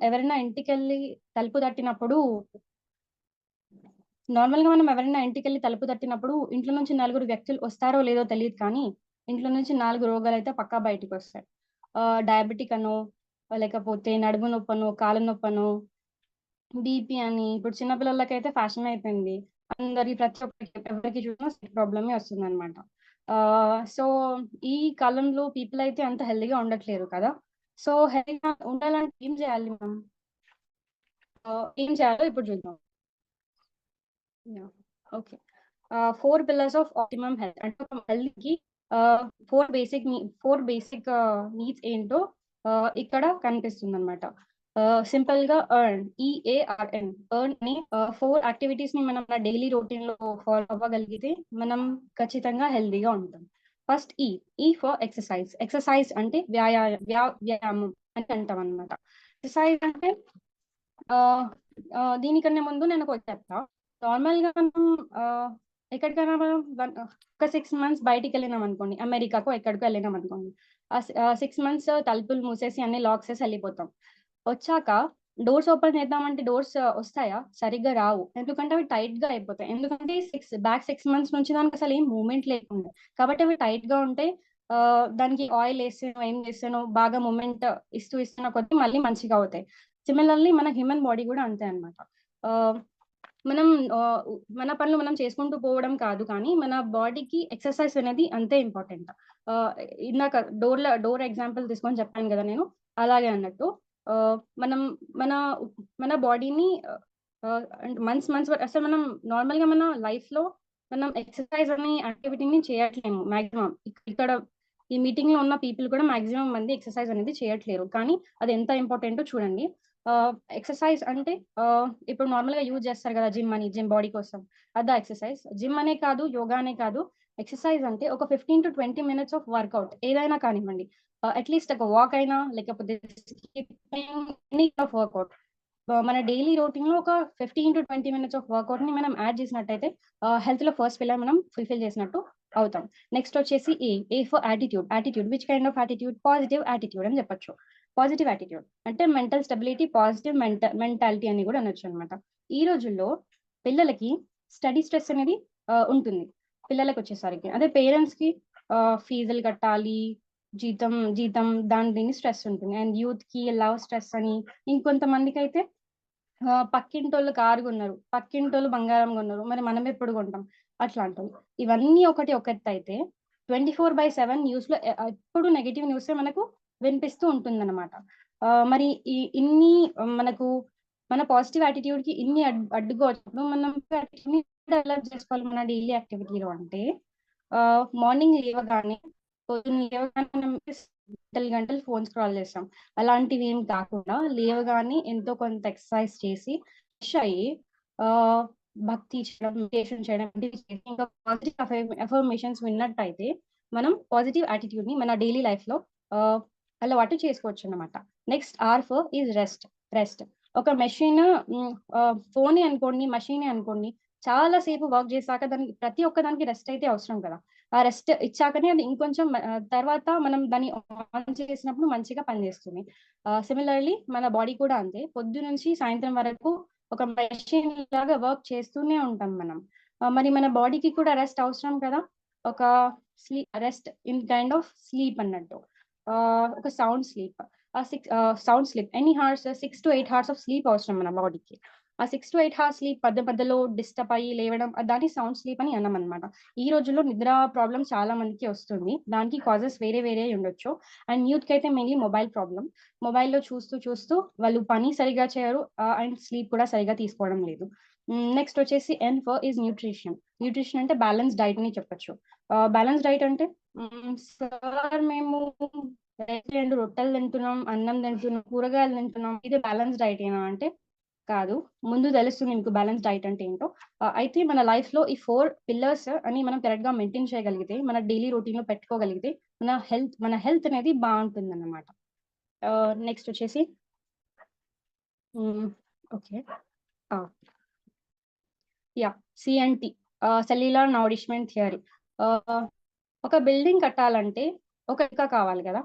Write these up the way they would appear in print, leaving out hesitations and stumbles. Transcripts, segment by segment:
ఎవరైనా ఇంటికెళ్ళి తలుపు తట్టినప్పుడు నార్మల్‌గా మనం ఎవరైనా ఇంటికెళ్ళి తలుపు తట్టినప్పుడు ఇంట్లో నుంచి నలుగురు వ్యక్తులు వస్తారో లేదో తెలీదు కానీ, ఇంట్లో నుంచి 4 రోగాలైతే పక్కా బయటికొస్తాయి. డయాబెటిక్ అనో, లేకపోతే నడుము నొప్పనో, కాళ్ళ నొప్పనో, బీపీ అని ఇప్పుడు చిన్న పిల్లలకైతే ఫ్యాషన్ అయిపోయింది. అందరికి ప్రతి ఒక్కరికి ఎవరికి చూసినా స్కిన్ ప్రాబ్లమే వస్తుందనమాట. సో, ఈ కాలంలో పీపుల్ అయితే అంత హెల్తీగా ఉండట్లేరు కదా! సో, హెల్తీగా ఉండాలంటే ఏం చేయాలి మనం? ఏం చేయాలో ఇప్పుడు చూద్దాం. Yeah! Okay. 4 pillars of optimum health అంటే ఒక హెల్త్‌కి 4 బేసిక్ నీడ్స్ ఏంటో ఇక్కడ కనిపిస్తుందనమాట. సింపుల్‌గా ఈఏఆర్ఎన్ ఎర్న్ అని 4 యాక్టివిటీస్‌ని మనం మన డైలీ రొటీన్‌లో ఫాలో అవ్వగలిగితే మనం ఖచ్చితంగా హెల్తీగా ఉంటాం. ఫస్ట్ ఈ ఫర్ ఎక్సర్‌సైజ్. ఎక్సర్‌సైజ్ అంటే వ్యాయామం అని అంటామనమాట. ఎక్సర్‌సైజ్ అంటే ఆహ్, దీనికన్నా ముందు నేనొకటి చెప్తా. నార్మల్‌గా మనం ఆహ్, ఎక్కడికైనా మనం ఒక 6 మంత్స్ బయటికెళ్ళినామనుకోండి. అమెరికాకో ఎక్కడికో ఎళ్ళినామనుకోండి. 6 మంత్స్ తలుపులు మూసేసి అన్ని లాక్స్ ఏసి ఎళ్ళిపోతాం. వచ్చాక డోర్స్ ఓపెన్ చేద్దామంటే డోర్స్ వస్తాయా? సరిగ్గా రావు. ఎందుకంటే అవి టైట్‌గా అయిపోతాయి. ఎందుకంటే 6 మంత్స్ నుంచి దానికసలు ఏం మూవ్‌మెంట్ లేకుండే. కాబట్టి అవి టైట్‌గా ఉంటాయి. దానికి ఆయిల్ ఏసానో, ఏం చేసానో బాగా మూవ్‌మెంట్ ఇస్తున్న కొద్దీ మళ్ళీ మంచిగా అవుతాయి. సిమిలర్‌లీ మన హ్యూమన్ బాడీ గూడా అంతే అన్నమాట. ఆహ్, మనం ఆహ్, ఉ మన పనులు మనం చేసుకుంటూ పోవడం కాదు కానీ, మన బాడీకి ఎక్సర్‌సైజ్ అనేది అంతే ఇంపార్టెంట్. ఆహ్, ఇందాక డోర్ ఎగ్జాంపుల్ తీసుకొని చెప్పాను గదా నేను. అలాగే అన్నట్టు మనం మన మన బాడీని అంటే మంత్స్ అసలు మనం నార్మల్‌గా మన లైఫ్‌లో మనం ఎక్సర్‌సైజ్ అనే యాక్టివిటీని చేయట్లేము మాక్సిమం. ఇక్కడ ఈ మీటింగ్‌లో ఉన్న పీపుల్ కూడా మాక్సిమం మంది ఎక్సర్‌సైజ్ అనేది చేయట్లేరు. కానీ అది ఎంత ఇంపార్టెంటో చూడండి. ఎక్సర్‌సైజ్ అంటే ఇప్పుడు నార్మల్‌గా యూజ్ చేస్తారు గదా! జిమ్ బాడీ కోసం. అదా ఎక్సర్‌సైజ్. జిమ్ అనే కాదు, యోగా అనే కాదు. ఎక్సర్‌సైజ్ అంటే ఒక 15-20 మినిట్స్ ఆఫ్ వర్కౌట్ ఏదైనా కానివ్వండి. అట్‌లీస్ట్ ఒక వాక్ అయినా లేకపోతే స్కిప్పింగ్ ఎనీ ఆఫ్ వర్కౌట్. మన డైలీ రొటీన్‌లో ఒక 15-20 మినిట్స్ ఆఫ్ వర్కౌట్‌ని మనం యాడ్ చేసినట్టయితే హెల్త్‌లో ఫస్ట్ పిల్లర్ మనం ఫుల్‌ఫిల్ చేసినట్టు అవుతాం. నెక్స్ట్ వచ్చేసి for attitude. Attitude which kind of attitude? Positive attitude అని చెప్పొచ్చు. పాజిటివ్ యాటిట్యూడ్ అంటే మెంటల్ స్టెబిలిటీ, పాజిటివ్ మెంటాలిటీ అని కూడా అనొచ్చనమాట. ఈ రోజుల్లో పిల్లలకి స్టడీ స్ట్రెస్ అనేది ఉంటుంది. పిల్లలకొచ్చేసరికి. అదే పేరెంట్స్‌కి ఫీజులు కట్టాలి, జీతం జీతం దాని దీని స్ట్రెస్ ఉంటుంది. అండ్ యూత్‌కి లవ్ స్ట్రెస్ అని, ఇంకొంతమందికైతే పక్కింటోళ్ళు కారు గొన్నారు, పక్కింటోళ్ళు బంగారం గొన్నారు. మరి మనమెప్పుడు కొంటాం? అట్లాంటివి. ఇవన్నీ ఒక ఎత్తయితే 24/7 న్యూస్‌లో ఎప్పుడు నెగెటివ్ న్యూసే మనకు వినిపిస్తూ ఉంటుందనమాట. మరి ఇన్ని మనకు మన పాజిటివ్ యాటిట్యూడ్‌కి ఇన్ని అడ్డుగా వచ్చినప్పుడు మనం యాటిట్యూడ్‌ని డెవలప్ చేసుకోవాలి మన డైలీ యాక్టివిటీలో అంటే మార్నింగ్ లేవగానే పొద్దున్న లేవగానే మనం గంటలు గంటలు ఫోన్ స్క్రాల్ చేస్తాం. అలాంటివి ఏం కాకుండా లేవగానే ఎంతో కొంత ఎక్సర్సైజ్ చేసి ఫ్రెష్ అయ్యి ఆహ్, భక్తి చేయడం, మెడిటేషన్ చేయడం వంటివి చేసి ఇంకా పాజిటివ్ అఫర్మేషన్స్ విన్నట్టయితే మనం పాజిటివ్ యాటిట్యూడ్‌ని మన డైలీ లైఫ్‌లో ఆహ్, అలవాటు చేసుకోవచ్చన్నమాట. Next is rest. రెస్ట్. ఒక మెషిన్ ఫోనే అనుకోండి, మెషినే అనుకోండి. చాలా సేపు వర్క్ చేశాక దానికి ప్రతి ఒక్క దానికి రెస్ట్ అయితే అవసరం కదా! ఆ రెస్ట్ ఇచ్చాకనే అది ఇంకొంచెం తర్వాత మనం దాన్ని ఆన్ చేసినప్పుడు మంచిగా పనిచేస్తుంది. సిమిలర్‌లీ మన బాడీ కూడా అంతే. పొద్దునుంచి సాయంత్రం వరకు ఒక మెషిన్ లాగా వర్క్ చేస్తూనే ఉంటాం మనం. మరి మన బాడీకి కూడా రెస్ట్ అవసరం కదా! ఒక rest in kind of sleep అన్నట్టు. ఒక సౌండ్ స్లీప్. సౌండ్ స్లీప్ ఎన్ని హౌర్స్ 6-8 హౌర్స్ ఆఫ్ స్లీప్ అవసరం మన బాడీకి. ఆ 6-8 హౌర్స్ స్లీప్ మధ్యలో డిస్టర్బ్ అయ్యి లేవడం దాన్ని సౌండ్ స్లీప్ అని అన్నామనమాట. ఈ రోజుల్లో నిద్ర ప్రాబ్లమ్ చాలా మందికి వస్తుంది. దానికి కాజెస్ వేరే వేరే ఉండొచ్చు. అండ్ యూత్‌కైతే మెయిన్‌లీ మొబైల్ ప్రాబ్లమ్. మొబైల్‌లో చూస్తూ వాళ్ళు పని సరిగ్గా చేయరు. అండ్ స్లీప్ కూడా సరిగ్గా తీసుకోవడం లేదు. నెక్స్ట్ వచ్చేసి న్యూట్రిషన్. న్యూట్రిషన్ అంటే బ్యాలెన్స్ డైట్ అని చెప్పొచ్చు. బ్యాలెన్స్ డైట్ అంటే సార్ మేము 2 రొట్టెలు తింటున్నాం, అన్నం తింటున్నాం, కూరగాయలు తింటున్నాం. ఇది బ్యాలెన్స్ డైటేనా అంటే కాదు. ముందు తెలుస్తుంది మీకు బ్యాలెన్స్ డైట్ అంటే ఏంటో. అయితే మన లైఫ్‌లో ఈ 4 పిల్లర్స్ అని మనం కరెక్ట్‌గా మెయింటైన్ చేయగలిగితే, మన డైలీ రొటీన్‌లో పెట్టుకోగలిగితే, మన హెల్త్ అనేది బావుంటుందన్నమాట. నెక్స్ట్ వచ్చేసి హ్మ్. ఓకే. ఆ! యాహ్! సీఎన్‌టీ cellular nourishment theory. ఆహ్, ఒక బిల్డింగ్ కట్టాలంటే ఒక ఇటుక కావాలి గదా!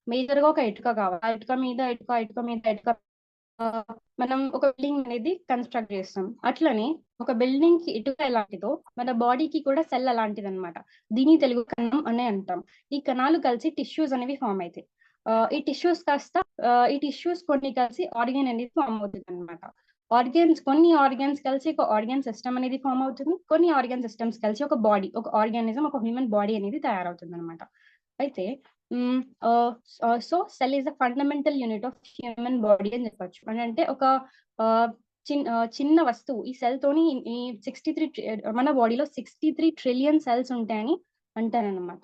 మేజర్‌గా ఒక ఇటుక కావాలి. ఆ ఇటుక మీద ఇటుక, ఇటుక మీద ఇటుక మనం ఒక బిల్డింగ్ అనేది కన్స్ట్రక్ట్ చేస్తాం. అట్లనే ఒక బిల్డింగ్ కి ఇటుక ఎలాంటిదో మన బాడీకి కూడా సెల్ అలాంటిది అనమాట. దీని తెలుగు కణం అనే అంటాం. ఈ కణాలు కలిసి టిష్యూస్ అనేవి ఫామ్ అవుతాయి. ఈ టిష్యూస్ కాస్త ఈ టిష్యూస్ కొన్ని కలిసి ఆర్గాన్ అనేది ఫామ్ అవుతుంది అనమాట. కొన్ని ఆర్గాన్స్ కలిసి ఒక ఆర్గాన్ సిస్టమ్ అనేది ఫామ్ అవుతుంది. కొన్ని ఆర్గాన్ సిస్టమ్స్ కలిసి ఒక బాడీ, ఒక ఆర్గానిజం, ఒక హ్యూమన్ బాడీ అనేది తయారవుతుంది అనమాట. అయితే so cell is the fundamental unit of human body అని చెప్పొచ్చు. అని అంటే ఒక చిన్న వస్తువు ఈ సెల్ తోని ఈ 63 మన బాడీలో 63 ట్రిలియన్ సెల్స్ ఉంటాయని అంటారనమాట.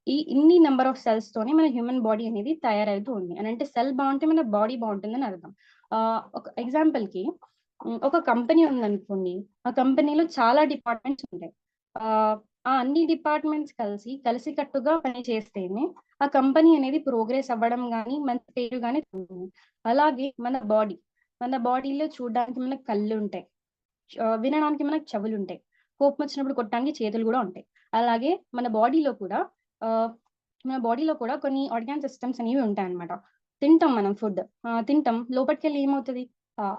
ఇన్ని నెంబర్ ఆఫ్ సెల్స్ తోని మన హ్యూమన్ బాడీ అనేది తయారవుతూ ఉంది. అని అంటే సెల్ బాగుంటే మన బాడీ బాగుంటుందని అర్థం. ఒక ఎగ్జాంపుల్ కి ఒక కంపెనీ ఉందనుకోండి. ఆ కంపెనీలో చాలా డిపార్ట్మెంట్స్ ఉంటాయి. ఆ అన్ని డిపార్ట్మెంట్స్ కలిసికట్టుగా పని చేస్తేనే ఆ కంపెనీ అనేది ప్రోగ్రెస్ అవ్వడం గానీ, మంచి పేరు గానీ ఉంటుంది. అలాగే మన బాడీలో చూడడానికి మనకు కళ్ళుంటాయి. వినడానికి మనకు చెవులుంటాయి. కోపం వచ్చినప్పుడు కొట్టడానికి చేతులు గూడా ఉంటాయి. అలాగే ఆహ్, మన బాడీలో కూడా కొన్ని ఆర్గాన్ సిస్టమ్స్ అనేవి ఉంటాయన్నమాట. తింటాం మనం ఫుడ్. తింటాం. లోపటికెళ్ళి ఏమవుతది?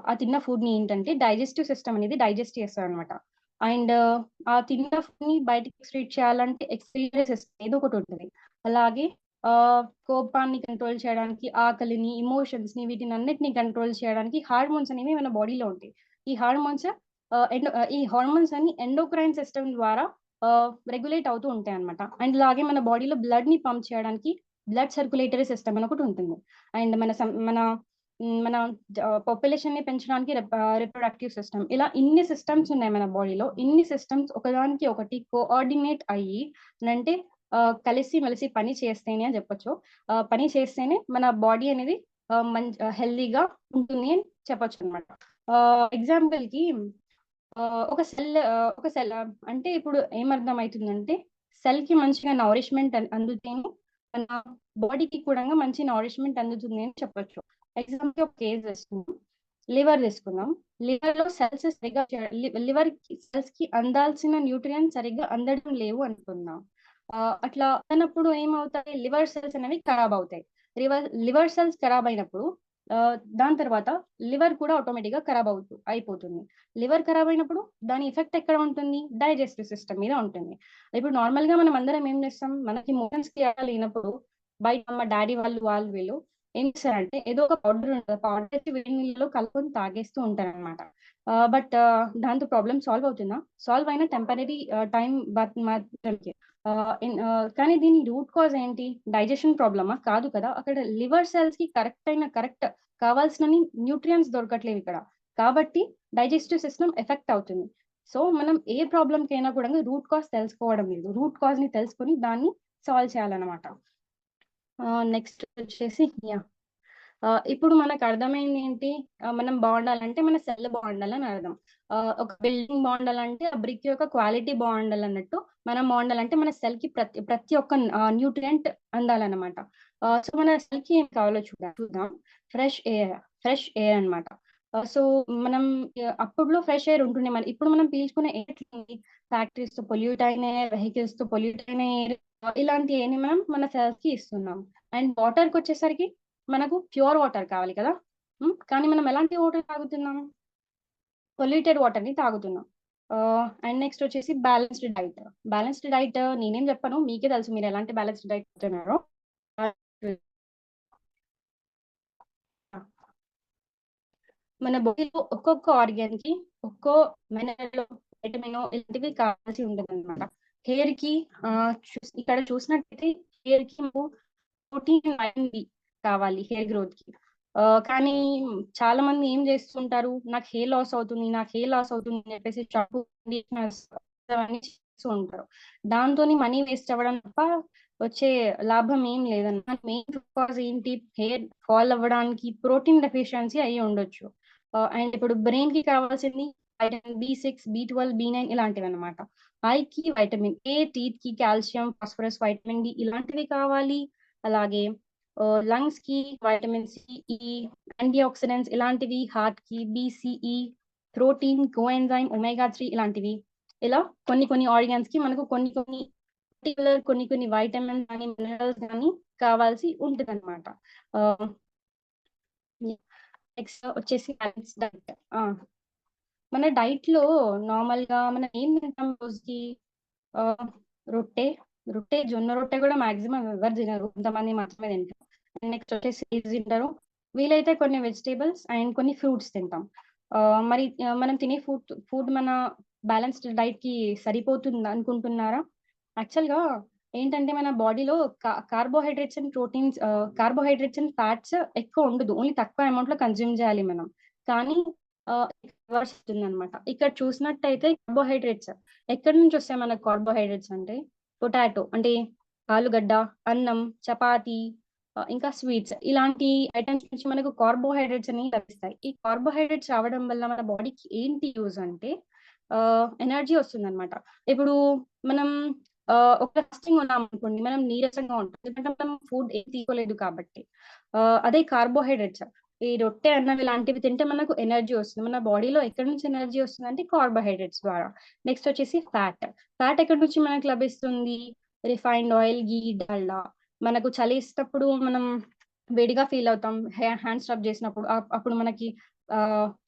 ఆ తిన్న ఫుడ్‌ని ఏంటంటే డైజెస్టివ్ సిస్టమ్ అనేది డైజెస్ట్ చేస్తదన్నమాట. అండ్ ఆ తిన్న ఫుడ్‌ని బయటికి ఎక్స్‌క్రీట్ చేయాలంటే ఎక్స్‌క్రీటరీ సిస్టమ్ ఏదో ఒకటుంటది. అలాగే కోపాన్ని కంట్రోల్ చేయడానికి, ఆకలిని, ఎమోషన్స్‌ని వీటినన్నిటిని కంట్రోల్ చేయడానికి హార్మోన్స్ అనేవి మన బాడీలో ఉంటాయి. ఈ హార్మోన్స్ ఈ హార్మోన్స్ అన్ని ఎండోక్రైన్ సిస్టమ్ ద్వారా రెగ్యులేట్ అవుతూ ఉంటాయన్నమాట. అండ్ ఇలాగే మన బాడీలో బ్లడ్‌ని పంప్ చేయడానికి బ్లడ్ సర్క్యులేటరీ సిస్టమ్ అని ఒకటుంటుంది. అండ్ మన పాపులేషన్‌ని పెంచడానికి రిప్రొడక్టివ్ సిస్టమ్. ఇలా ఇన్ని సిస్టమ్స్ ఉన్నాయి మన బాడీలో. ఇన్ని సిస్టమ్స్ ఒకదానికి ఒకటి కోఆర్డినేట్ అయ్యి అంటే కలిసి-మెలిసి పని చేస్తేనే అని చెప్పొచ్చు. పని చేస్తేనే మన బాడీ అనేది హెల్తీగా ఉంటుంది అని చెప్పొచ్చనమాట. ఎగ్జాంపుల్‌కి ఒక సెల్ అంటే ఇప్పుడు ఏమర్థమైతుందంటే, సెల్‌కి మంచిగా నౌరిష్‌మెంట్ అందుతేనే మన బాడీకి కూడా మంచి నౌరిష్‌మెంట్ అందుతుంది అని చెప్పొచ్చు. ఎగ్జాంపుల్‌కి ఒక కేస్ తీసుకుందాం. లివర్ తీసుకుందాం. లివర్‌లో సెల్స్ సరిగ్గా లివర్‌కి సెల్స్‌కి అందాల్సిన న్యూట్రియంట్స్ సరిగ్గా అందడం లేవు అనుకుందాం. అట్లా అన్నప్పుడు ఏమవుతాయి? లివర్ సెల్స్ అనేవి ఖరాబవుతాయి. లివర్ సెల్స్ ఖరాబయినప్పుడు దాని తర్వాత లివర్ కూడా ఆటోమేటిక్‌గా అయిపోతుంది. లివర్ ఖరాబయినప్పుడు దాని ఎఫెక్ట్ ఎక్కడ ఉంటుంది? డైజెస్టివ్ సిస్టమ్ మీద ఉంటుంది. ఇప్పుడు నార్మల్‌గా మనం అందరం ఏం చేస్తాం? మనకి మోషన్స్‌కి లేనప్పుడు బయట మా డ్యాడీ వాళ్ళు వీళ్ళు ఏం చేస్తారంటే ఏదో ఒక పౌడర్ ఉంటది. పౌడర్ తెచ్చి వేడి నీళ్ళలో కలుపుకొని తాగేస్తూ ఉంటారనమాట. దాంతో ప్రాబ్లమ్ సాల్వ్ అవుతుందా? సాల్వ్ అయిన టెంపరరీ టైమ్ మాత్రమే. కానీ దీని రూట్ కాజ్ ఏంటి? డైజెషన్ ప్రాబ్లమా? కాదు కదా! అక్కడ లివర్ సెల్స్‌కి కరెక్ట్ కావాల్సినన్ని న్యూట్రియంట్స్ దొరకట్లేవిక్కడ. కాబట్టి డైజెస్టివ్ సిస్టమ్ ఎఫెక్ట్ అవుతుంది. సో, మనం ఏ ప్రాబ్లమ్‌కైనా కూడా రూట్ కాజ్ తెలుసుకోవడం లేదు. రూట్ కాజ్‌ని తెలుసుకొని దాన్ని సాల్వ్ చేయాలనమాట. నెక్స్ట్ వచ్చేసి ఇప్పుడు మనకర్థమైందేంటి? మనం బావుండాలంటే మన సెల్ బావుండాలని అర్థం. ఒక బిల్డింగ్ బావుండాలంటే ఆ బ్రిక్ యొక్క క్వాలిటీ బావుండాలన్నట్టు, మనం బావుండాలంటే మన సెల్‌కి ప్రతి ఒక్క న్యూట్రియంట్ అందాలన్నమాట. సో, మన సెల్‌కి ఏం కావాలో చూద్దాం. ఫ్రెష్ ఎయిర్, ఫ్రెష్ ఎయిర్ అన్నమాట. సో, మనం అప్పట్లో ఫ్రెష్ ఎయిర్ ఉంటుండే. ఇప్పుడు మనం పీల్చుకునే ఎయిర్ ఎట్లుంది? ఫ్యాక్టరీస్‌తో పొల్యూట్ అయిన ఎయిర్, వెహికల్స్‌తో పొల్యూట్ అయిన ఎయిర్ ఇలాంటి ఎయిర్‌ని మనం మన సెల్స్‌కి ఇస్తున్నాం. అండ్ వాటర్‌కొచ్చేసరికి మనకు ప్యూర్ వాటర్ కావాలి కదా! కానీ మనం ఎలాంటి వాటర్ తాగుతున్నాం? పొల్యూటెడ్ వాటర్‌ని తాగుతున్నాం. అండ్ నెక్స్ట్ వచ్చేసి బ్యాలెన్స్‌డ్ డైట్. బ్యాలెన్స్‌డ్ డైట్ నేనేం చెప్పను. మీకే తెలుసు మీరు ఎలాంటి బ్యాలెన్స్‌డ్ డైట్ తింటున్నారో. మన బాడీలో ఒక్కొక్క ఆర్గాన్‌కి ఒక్కో మినరలో, విటమినో ఇలాంటివి కావాల్సి ఉంటుందన్నమాట. హెయిర్‌కి ఇక్కడ చూసినట్టయితే హెయిర్‌కి ప్రోటీన్, వైటమిన్ డి కావాలి హెయిర్ గ్రోత్‌కి. కానీ చాలా మంది ఏం చేస్తుంటారు, నాకు హెయిర్ లాస్ అవుతుంది అని చెప్పేసి షాంపూ, కండిషనర్స్ అవన్నీ చేస్తూ ఉంటారు. దాంతోని మనీ వేస్ట్ అవ్వడం తప్ప వచ్చే లాభం ఏం లేదన్నమాట. మెయిన్ రూట్ కాజ్ ఏంటి? హెయిర్ ఫాల్ అవ్వడానికి ప్రోటీన్ డెఫిషియన్సీ అయ్యి ఉండొచ్చు. అండ్ ఇప్పుడు బ్రెయిన్‌కి కావాల్సింది వైటమిన్ బి6, బి12, బి9 ఇలాంటివన్నమాట. ఐకి vitamin A, టీత్‌కి calcium, phosphorus, vitamin D ఇలాంటివి కావాలి. అలాగే లంగ్స్‌కి వైటమిన్ సి, ఈ, యాంటీ ఆక్సిడెంట్స్ ఇలాంటివి, హార్ట్‌కి బీసీఈ, ప్రోటీన్, కోఎంజైమ్, ఒమేగా 3 ఇలాంటివి. ఇలా కొన్ని ఆర్గాన్స్‌కి మనకు కొన్ని వైటమిన్స్ గాని, మినరల్స్ గాని కావాల్సి ఉంటదన్నమాట. ఆహ్, నెక్స్ట్ వచ్చేసి బ్యాలెన్స్ డైట్. మన డైట్‌లో నార్మల్‌గా మనం ఏం తింటాం రోజుకి? ఆహ్, రొట్టె, జొన్న రొట్టె కూడా మాక్సిమం ఎవరు తినరు. కొంతమంది మాత్రమే తింటారు. అండ్ నెక్స్ట్ వచ్చేసి రైస్ తింటారు. వీలైతే కొన్ని వెజిటబుల్స్ అండ్ కొన్ని ఫ్రూట్స్ తింటాం. మరి మనం తినే ఫుడ్ మన బ్యాలెన్స్డ్ డైట్‌కి సరిపోతుందా అనుకుంటున్నారా? యాక్చువల్‌గా ఏంటంటే మన బాడీలో కార్బోహైడ్రేట్స్ అండ్ ఫ్యాట్స్ ఎక్కువ ఉండదు. ఓన్లీ తక్కువ అమౌంట్‌లో కన్జ్యూమ్ చేయాలి మనం. కానీ రివర్స్ అవుతుందనమాట. ఇక్కడ చూసినట్టయితే కార్బోహైడ్రేట్స్ ఎక్కడి నుంచి వస్తాయి మనకు కార్బోహైడ్రేట్స్ అంటే పొటాటో అంటే ఆలుగడ్డ, అన్నం, చపాతీ, ఇంకా స్వీట్స్ ఇలాంటి ఐటెమ్స్ నుంచి మనకు కార్బోహైడ్రేట్స్ అనేవి లభిస్తాయి. ఈ కార్బోహైడ్రేట్స్ రావడం వల్ల మన బాడీకి ఏంటి యూజ్ అంటే ఎనర్జీ వస్తుందనమాట. ఇప్పుడు మనం ఒక ఫాస్టింగ్ ఉన్నామనుకోండి, మనం నీరసంగా ఉంటాం. ఎందుకంటే మనం ఫుడ్ ఏం తీసుకోలేదు కాబట్టి. అదే కార్బోహైడ్రేట్స్ ఈ రొట్టె, అన్నం ఇలాంటివి తింటే మనకు ఎనర్జీ వస్తుంది. మన బాడీలో ఎక్కడి నుంచి ఎనర్జీ వస్తుందంటే కార్బోహైడ్రేట్స్ ద్వారా. నెక్స్ట్ వచ్చేసి ఫ్యాట్. ఫ్యాట్ ఎక్కడి నుంచి మనకు లభిస్తుంది? రిఫైన్డ్ ఆయిల్, ఘీ, డాల్డా. మనకు చలేసినప్పుడు మనం వేడిగా ఫీల్ అవుతాం. హ్యాండ్స్ రబ్ చేసినప్పుడు అప్పుడు మనకి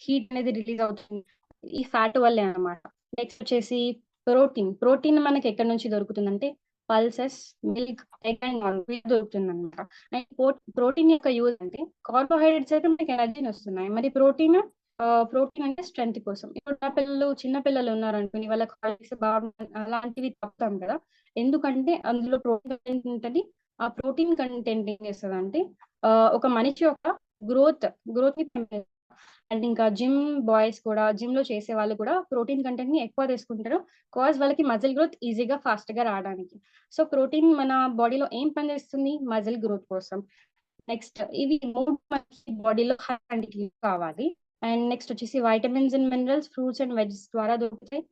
హీట్ అనేది రిలీజ్ అవుతుంది. ఈ ఫ్యాట్ వల్లే అన్నమాట. నెక్స్ట్ వచ్చేసి ప్రోటీన్. ప్రోటీన్ మనకి ఎక్కడి నుంచి దొరుకుతుందంటే pulses, milk, egg and oil దొరుకుతుందన్నమాట. అండ్ ప్రోటీన్ యొక్క యూజ్ అంటే కార్బోహైడ్రేట్స్ అయితే మనకి ఎనర్జీని వస్తున్నాయి. మరి ప్రోటీన్ అంటే స్ట్రెంత్ కోసం. ఇప్పుడు చిన్న పిల్లలు ఉన్నారనుకోండి, వాళ్ళకి హార్లిక్స్ అలాంటివి తాగుతాం కదా! ఎందుకంటే అందులో ప్రోటీన్ కంటెంట్ ఉంటది. ఆ ప్రోటీన్ కంటెంట్ ఏం చేస్తదంటే ఒక మనిషి యొక్క గ్రోత్‌ని పెంపొందిస్తది. అండ్ ఇంకా జిమ్‌లో చేసేవాళ్ళు కూడా ప్రోటీన్ కంటెంట్‌ని ఎక్కువ తీసుకుంటారు. వాళ్ళకి మజిల్ గ్రోత్ ఈజీగా, ఫాస్ట్‌గా రావడానికి. సో, ప్రోటీన్ మన బాడీలో ఏం పని చేస్తుంది? మజిల్ గ్రోత్ కోసం. నెక్స్ట్ ఇవి 3 మనకి బాడీలో క్వాంటిటీలో కావాలి. అండ్ నెక్స్ట్ వచ్చేసి vitamins and minerals fruits and veggies ద్వారా దొరుకుతాయి.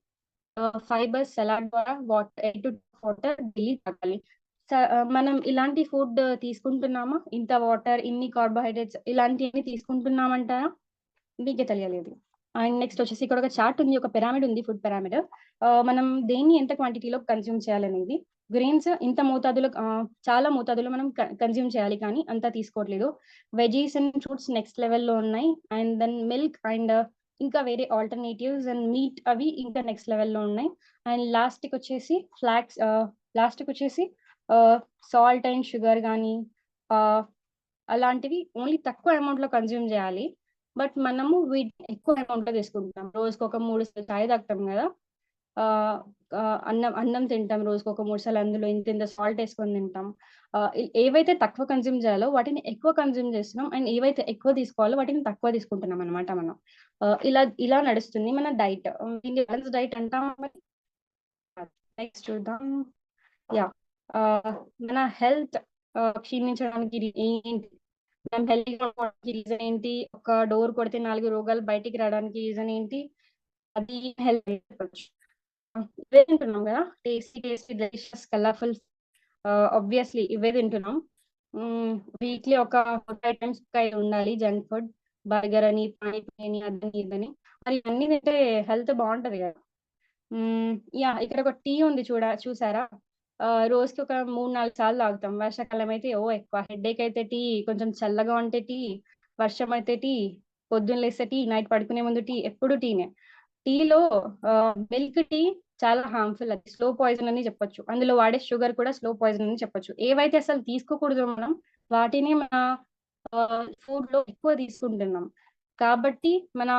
ఫైబర్స్ సలాడ్ ద్వారా 8 to 12 వాటర్ డైలీ తాగాలి. మనం ఇలాంటి ఫుడ్ తీసుకుంటున్నామా? ఇంత వాటర్, ఇన్ని కార్బోహైడ్రేట్స్ ఇలాంటియన్ని తీసుకుంటున్నామంటారా? మీకే తెలియలేదు. అండ్ నెక్స్ట్ వచ్చేసి ఇక్కడ ఒక చార్ట్ ఉంది. ఒక పిరమిడ్ ఉంది. Food pyramid. మనం దేన్ని ఎంత క్వాంటిటీలో కన్జ్యూమ్ చేయాలనేది. గ్రెయిన్స్ ఇంత మోతాదులో చాలా మోతాదులో మనం కన్జ్యూమ్ చేయాలి కానీ అంతా తీసుకోవట్లేదు. వెజీస్ అండ్ ఫ్రూట్స్ నెక్స్ట్ లెవెల్‌లో ఉన్నాయి. అండ్ దెన్ మిల్క్ అండ్ ఇంకా వేరే ఆల్టర్‌నేటివ్స్ అండ్ మీట్ అవి ఇంకా నెక్స్ట్ లెవెల్‌లో ఉన్నాయి. అండ్ లాస్ట్‌కొచ్చేసి ఆహ్, సాల్ట్ అండ్ షుగర్ గానీ ఆహ్, అలాంటివి ఓన్లీ తక్కువ అమౌంట్‌లో కన్జ్యూమ్ జేయాలి. బట్ మనము వీటిని ఎక్కువ అమౌంట్‌లో తీసుకుంటున్నాం. రోజుకొక 3 సార్లు చాయ్ తాగుతాం గదా! ఆహ్, అన్నం తింటాం రోజుకొక 3 సార్లు. అందులో ఇంతింత సాల్ట్ ఏసుకొని తింటాం. ఏవైతే తక్కువ కన్జ్యూమ్ జేయాలో వాటిని ఎక్కువ కన్జ్యూమ్ జేస్తున్నాం. అండ్ ఏవైతే ఎక్కువ తీసుకోవాలో వాటిని తక్కువ తీసుకుంటున్నాం అన్నమాట మనం. ఇలా నడుస్తుంది మన డైట్. దీన్ని బ్యాలెన్స్ డైట్ అంటామా మరి? నెక్స్ట్ చూద్దాం. యాహ్! ఆహ్, మన హెల్త్ క్షీణించడానికి ఏంటి? మనం హెల్తీగా ఉండడానికి రీజన్ ఏంటి? ఒక డోర్ కొడితే 4 రోగాలు బయటికి రావడానికి రీజన్ ఏంటి? అది హెల్త్ అని చెప్పొచ్చు. ఇవే తింటున్నాం గదా! టేస్టీ, డెలిషియస్, కలర్‌ఫుల్ ఆబ్వియస్‌లీ ఇవే తింటున్నాం. హ్మ్. వీక్లీ ఒక 4, 5 టైమ్స్ పక్కా ఉండాలి జంక్ ఫుడ్. బర్గర్ అని, పానీపూరి అని, అదని, ఇదని. మరి ఇవన్నీ తింటే హెల్త్ బావుంటది గదా! హ్మ్. యాహ్! ఇక్కడ ఒక టీ ఉంది చూసారా? రోజుకి ఒక 3, 4 సార్లు తాగుతాం. వర్షాకాలం అయితే ఎక్కువ. హెడ్‌ఏక్ అయితే టీ, కొంచెం చల్లగా ఉంటే టీ, వర్షమైతే టీ, పొద్దున్న లేస్తే టీ, నైట్ పడుకునే ముందు టీ, ఎప్పుడు టీనే. టీలో మిల్క్ టీ చాలా హార్మ్‌ఫుల్ అది. స్లో పాయిజన్ అని చెప్పొచ్చు. అందులో వాడే షుగర్ కూడా స్లో పాయిజన్ అని చెప్పొచ్చు. ఏవైతే అసలు తీసుకోకూడదో మనం వాటిని మన ఫుడ్‌లో ఎక్కువ తీసుకుంటున్నాం. కాబట్టి మన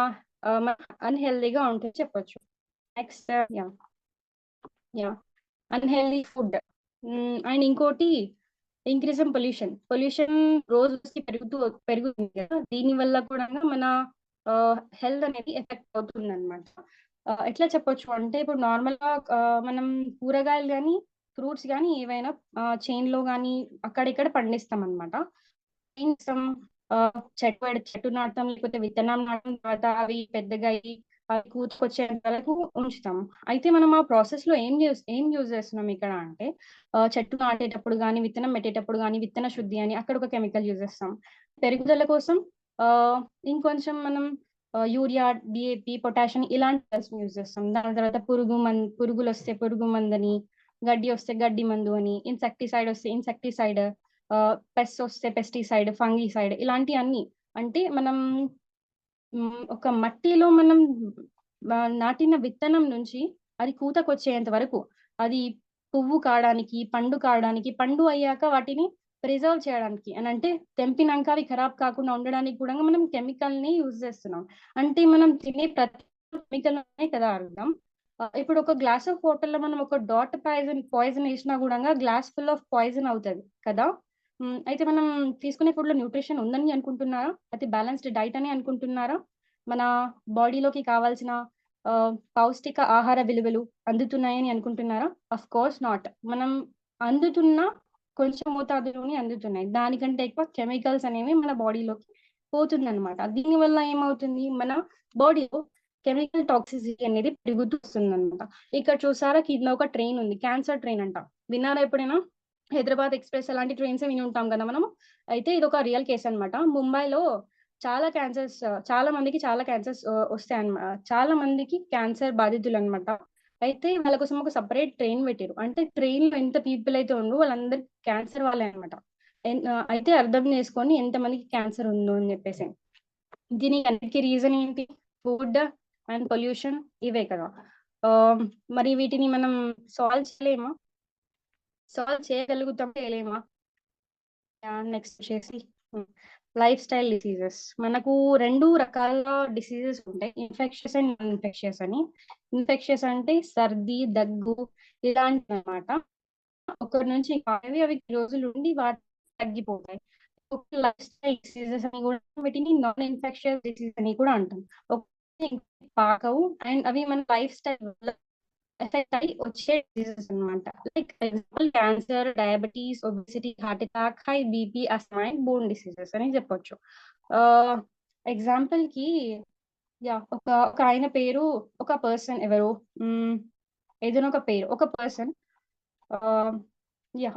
అన్‌హెల్తీగా ఉంటదని చెప్పొచ్చు. Next yeah! Yeah! Unhealthy food. And ఇంకోటి ఇంక్రీజ్ ఇన్ పొల్యూషన్. పొల్యూషన్ రోజు రోజుకి పెరుగుతుంది కదా! దీని వల్ల కూడా మన హెల్త్ అనేది ఎఫెక్ట్ అవుతుందన్నమాట. ఎట్లా చెప్పొచ్చు అంటే ఇప్పుడు నార్మల్‌గా మనం కూరగాయలు గానీ, ఫ్రూట్స్ గానీ ఏవైనా చేన్‌లో గానీ అక్కడిక్కడ పండిస్తామన్నమాట. ఏం చేస్తాం? చెట్టు నాటుతాం, లేకపోతే విత్తనం నాటిన తర్వాత అవి పెద్దగయ్యి, అవి కూతుకొచ్చేంత వరకు ఉంచుతాం. అయితే మనం ఆ ప్రాసెస్‌లో ఏం యూజ్ చేస్తున్నాం ఇక్కడ అంటే, చెట్టు నాటేటప్పుడు గానీ, విత్తనం పెట్టేటప్పుడు గానీ, విత్తన శుద్ధి అని అక్కడ ఒక కెమికల్ యూజ్ చేస్తాం. పెరుగుదల కోసం ఆహ్, ఇంకొంచెం మనం యూరియా, డీఏపీ, పొటాషియం ఇలాంటి కల్స్‌ని యూజ్ చేస్తాం. దాని తర్వాత పురుగులొస్తే పురుగు మందని, గడ్డి వస్తే గడ్డి మందు అని, ఇన్సెక్టిసైడ్ వస్తే ఇన్సెక్టిసైడ్, పెస్ట్స్ వస్తే పెస్టిసైడ్, ఫంగిసైడ్ ఇలాంటియన్నీ. అంటే మనం ఒక మట్టిలో మనం నాటిన విత్తనం నుంచి అది కూతకొచ్చేంత వరకు, అది పువ్వు కాడానికి, పండు కాడానికి, పండు అయ్యాక వాటిని ప్రిజర్వ్ చేయడానికి అంటే తెంపినంక అవి ఖరాబ్ కాకుండా ఉండడానికి కూడా మనం కెమికల్‌ని యూజ్ చేస్తున్నాం. అంటే మనం తినే ప్రతి కెమికల్‌లోనే కదా అర్థం. ఇప్పుడు ఒక గ్లాస్ ఆఫ్ వాటర్‌లో మనం ఒక డాట్ పాయిజన్ ఏసినా గూడంగా గ్లాస్ ఫుల్ ఆఫ్ పాయిజన్ అవుతది కదా! అయితే మనం తీసుకునే ఫుడ్‌లో న్యూట్రిషన్ ఉందని అనుకుంటున్నారా? అది బ్యాలెన్స్‌డ్ డైట్ అని అనుకుంటున్నారా? మన బాడీలోకి కావాల్సిన పౌష్టిక ఆహార విలువలు అందుతున్నాయని అనుకుంటున్నారా? Of course not. మనం అందుతున్న కొంచెం మోతాదులోనే అందుతున్నాయి. దానికంటే ఎక్కువ కెమికల్స్ అనేవి మన బాడీలోకి పోతుందన్నమాట. దీనివల్ల ఏమవుతుంది? మన బాడీలో కెమికల్ టాక్సిసిటీ అనేది పెరుగుతూ వస్తుందన్నమాట. ఇక్కడ చూసారా కింద ఒక ట్రైన్ ఉంది. క్యాన్సర్ ట్రైన్ అంట. విన్నారా ఎప్పుడైనా? హైదరాబాద్ ఎక్స్‌ప్రెస్ అలాంటి ట్రైన్సే విని ఉంటాం కదా మనము. అయితే ఇదొక రియల్ కేస్ అన్నమాట. ముంబైలో చాలా మందికి చాలా క్యాన్సర్స్ చాలా మందికి క్యాన్సర్ బాధితులన్నమాట. అయితే వాళ్ళ కోసం ఒక సెపరేట్ ట్రైన్ పెట్టిర్రు. అంటే ట్రైన్‌లో ఎంత పీపుల్ అయితే ఉండ్రో వాళ్ళందరూ క్యాన్సర్ వాళ్ళే అన్నమాట. అయితే అర్థం చేసుకోండి ఎంతమందికి క్యాన్సర్ ఉందో అని చెప్పేసి. దీనికి అన్నిటికి రీజన్ ఏంటి? ఫుడ్ అండ్ పొల్యూషన్ ఇవే కదా! ఆహ్, మరి వీటిని మనం సాల్వ్ చేయలేమా? సాల్వ్ చేయగలుగుతామా? చేయలేమా? నెక్స్ట్ వచ్చేసి హ్మ్. Life style diseases. మనకు 2 రకాల డిసీజెస్ ఉంటాయి. ఇన్ఫెక్షస్ అండ్ నాన్ ఇన్ఫెక్షస్ అని. ఇన్ఫెక్షస్ అంటే సర్ది, దగ్గు ఇలాంటివన్నమాట. ఒకరి నుంచి అవి అవి రోజులుండి వాటి తగ్గిపోతాయి. ఒక లైఫ్ స్టైల్ డిసీజెస్ అని కూడా వీటిని నాన్ ఇన్ఫెక్షస్ డిసీజ్ అని కూడా అంటాం. ఒకటి పాకవు అండ్ అవి మన లైఫ్ స్టైల్ వల్ల ఎఫెక్ట్ అయ్యి వచ్చే డిసీజెస్ అన్నమాట. Like example cancer, diabetes, obesity, heart attack, high BP, asthma and bone diseases అని చెప్పొచ్చు. ఆహ్, ఎగ్జాంపుల్‌కి ఒక ఒక ఆయన పేరు ఒక పర్సన్ ఎవరు? హ్మ్. ఏదైనా ఒక పేరు. ఒక పర్సన్ ఆహ్,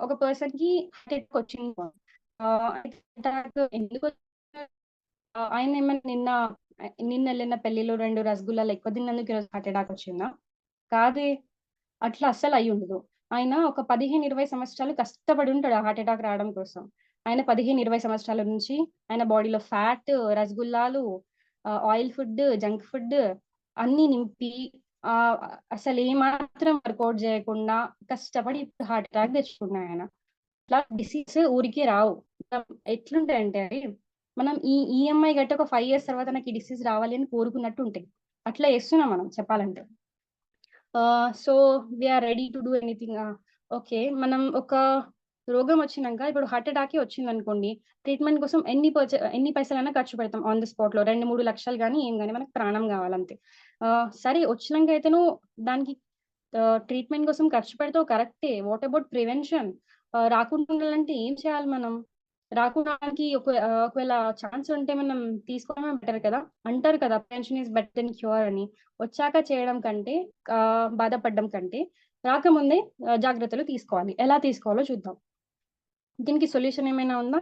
ఒక పర్సన్‌కి హార్ట్ అటాక్ వచ్చింది. అటాక్ ఎందుకొచ్చింది? ఆయనేమన్నా నిన్నెళ్ళిన పెళ్లిలో 2 రసగుల్లాలు ఎక్కువ తిన్నందుకు ఈరోజు హార్ట్ అటాక్ వచ్చిందా? కాదే. అట్లా అస్సలయ్యుండదు. ఆయన ఒక 15, 20 సంవత్సరాలు కష్టపడి ఉంటాడు ఆ హార్ట్ అటాక్ రావడం కోసం. ఆయన 15, 20 సంవత్సరాల నుంచి ఆయన బాడీలో ఫ్యాట్, రసగుల్లాలు, ఆయిల్ ఫుడ్, జంక్ ఫుడ్ అన్నీ నింపి ఆహ్, అసలేమాత్రం వర్కౌట్ జేయకుండా కష్టపడి ఇప్పుడు హార్ట్ అటాక్ తెచ్చుకున్నాడాయన. ఇట్లా డిసీజ్ ఊరికే రావు. ఎట్లుంటాయంటే అవి మనం ఈ ఈఎంఐ గట్టి ఒక 5 ఇయర్స్ తర్వాత నాకు ఈ డిసీజ్ రావాలి అని కోరుకున్నట్టు ఉంటాయి. అట్లా చేస్తున్నాం మనం చెప్పాలంటే. So, we are ready to do anything. Okay. మనం ఒక రోగం వచ్చినంక ఇప్పుడు హార్ట్ అటాకే వచ్చిందనుకోండి, ట్రీట్‌మెంట్ కోసం ఎన్ని పైసలైనా ఖర్చు పెడతాం ఆన్ ది స్పాట్‌లో. 2, 3 లక్షలు గాని, ఏం గాని మనకు ప్రాణం గావాలంతే. సరే వచ్చినంక అయితేను దానికి ట్రీట్‌మెంట్ కోసం ఖర్చు పెడతావు కరెక్టే. What about prevention? రాకుండా ఉండాలంటే ఏం చేయాలి మనం? రాకుండా ఉండడానికి ఒకవేళ ఛాన్స్ ఉంటే మనం తీసుకోవడమే బెటర్ కదా! అంటారు కదా! Prevention is better than cure అని. వచ్చాక చేయడం కంటే బాధపడడం కంటే రాకముందే జాగ్రత్తలు తీసుకోవాలి. ఎలా తీసుకోవాలో చూద్దాం. దీనికి సొల్యూషన్ ఏమైనా ఉందా?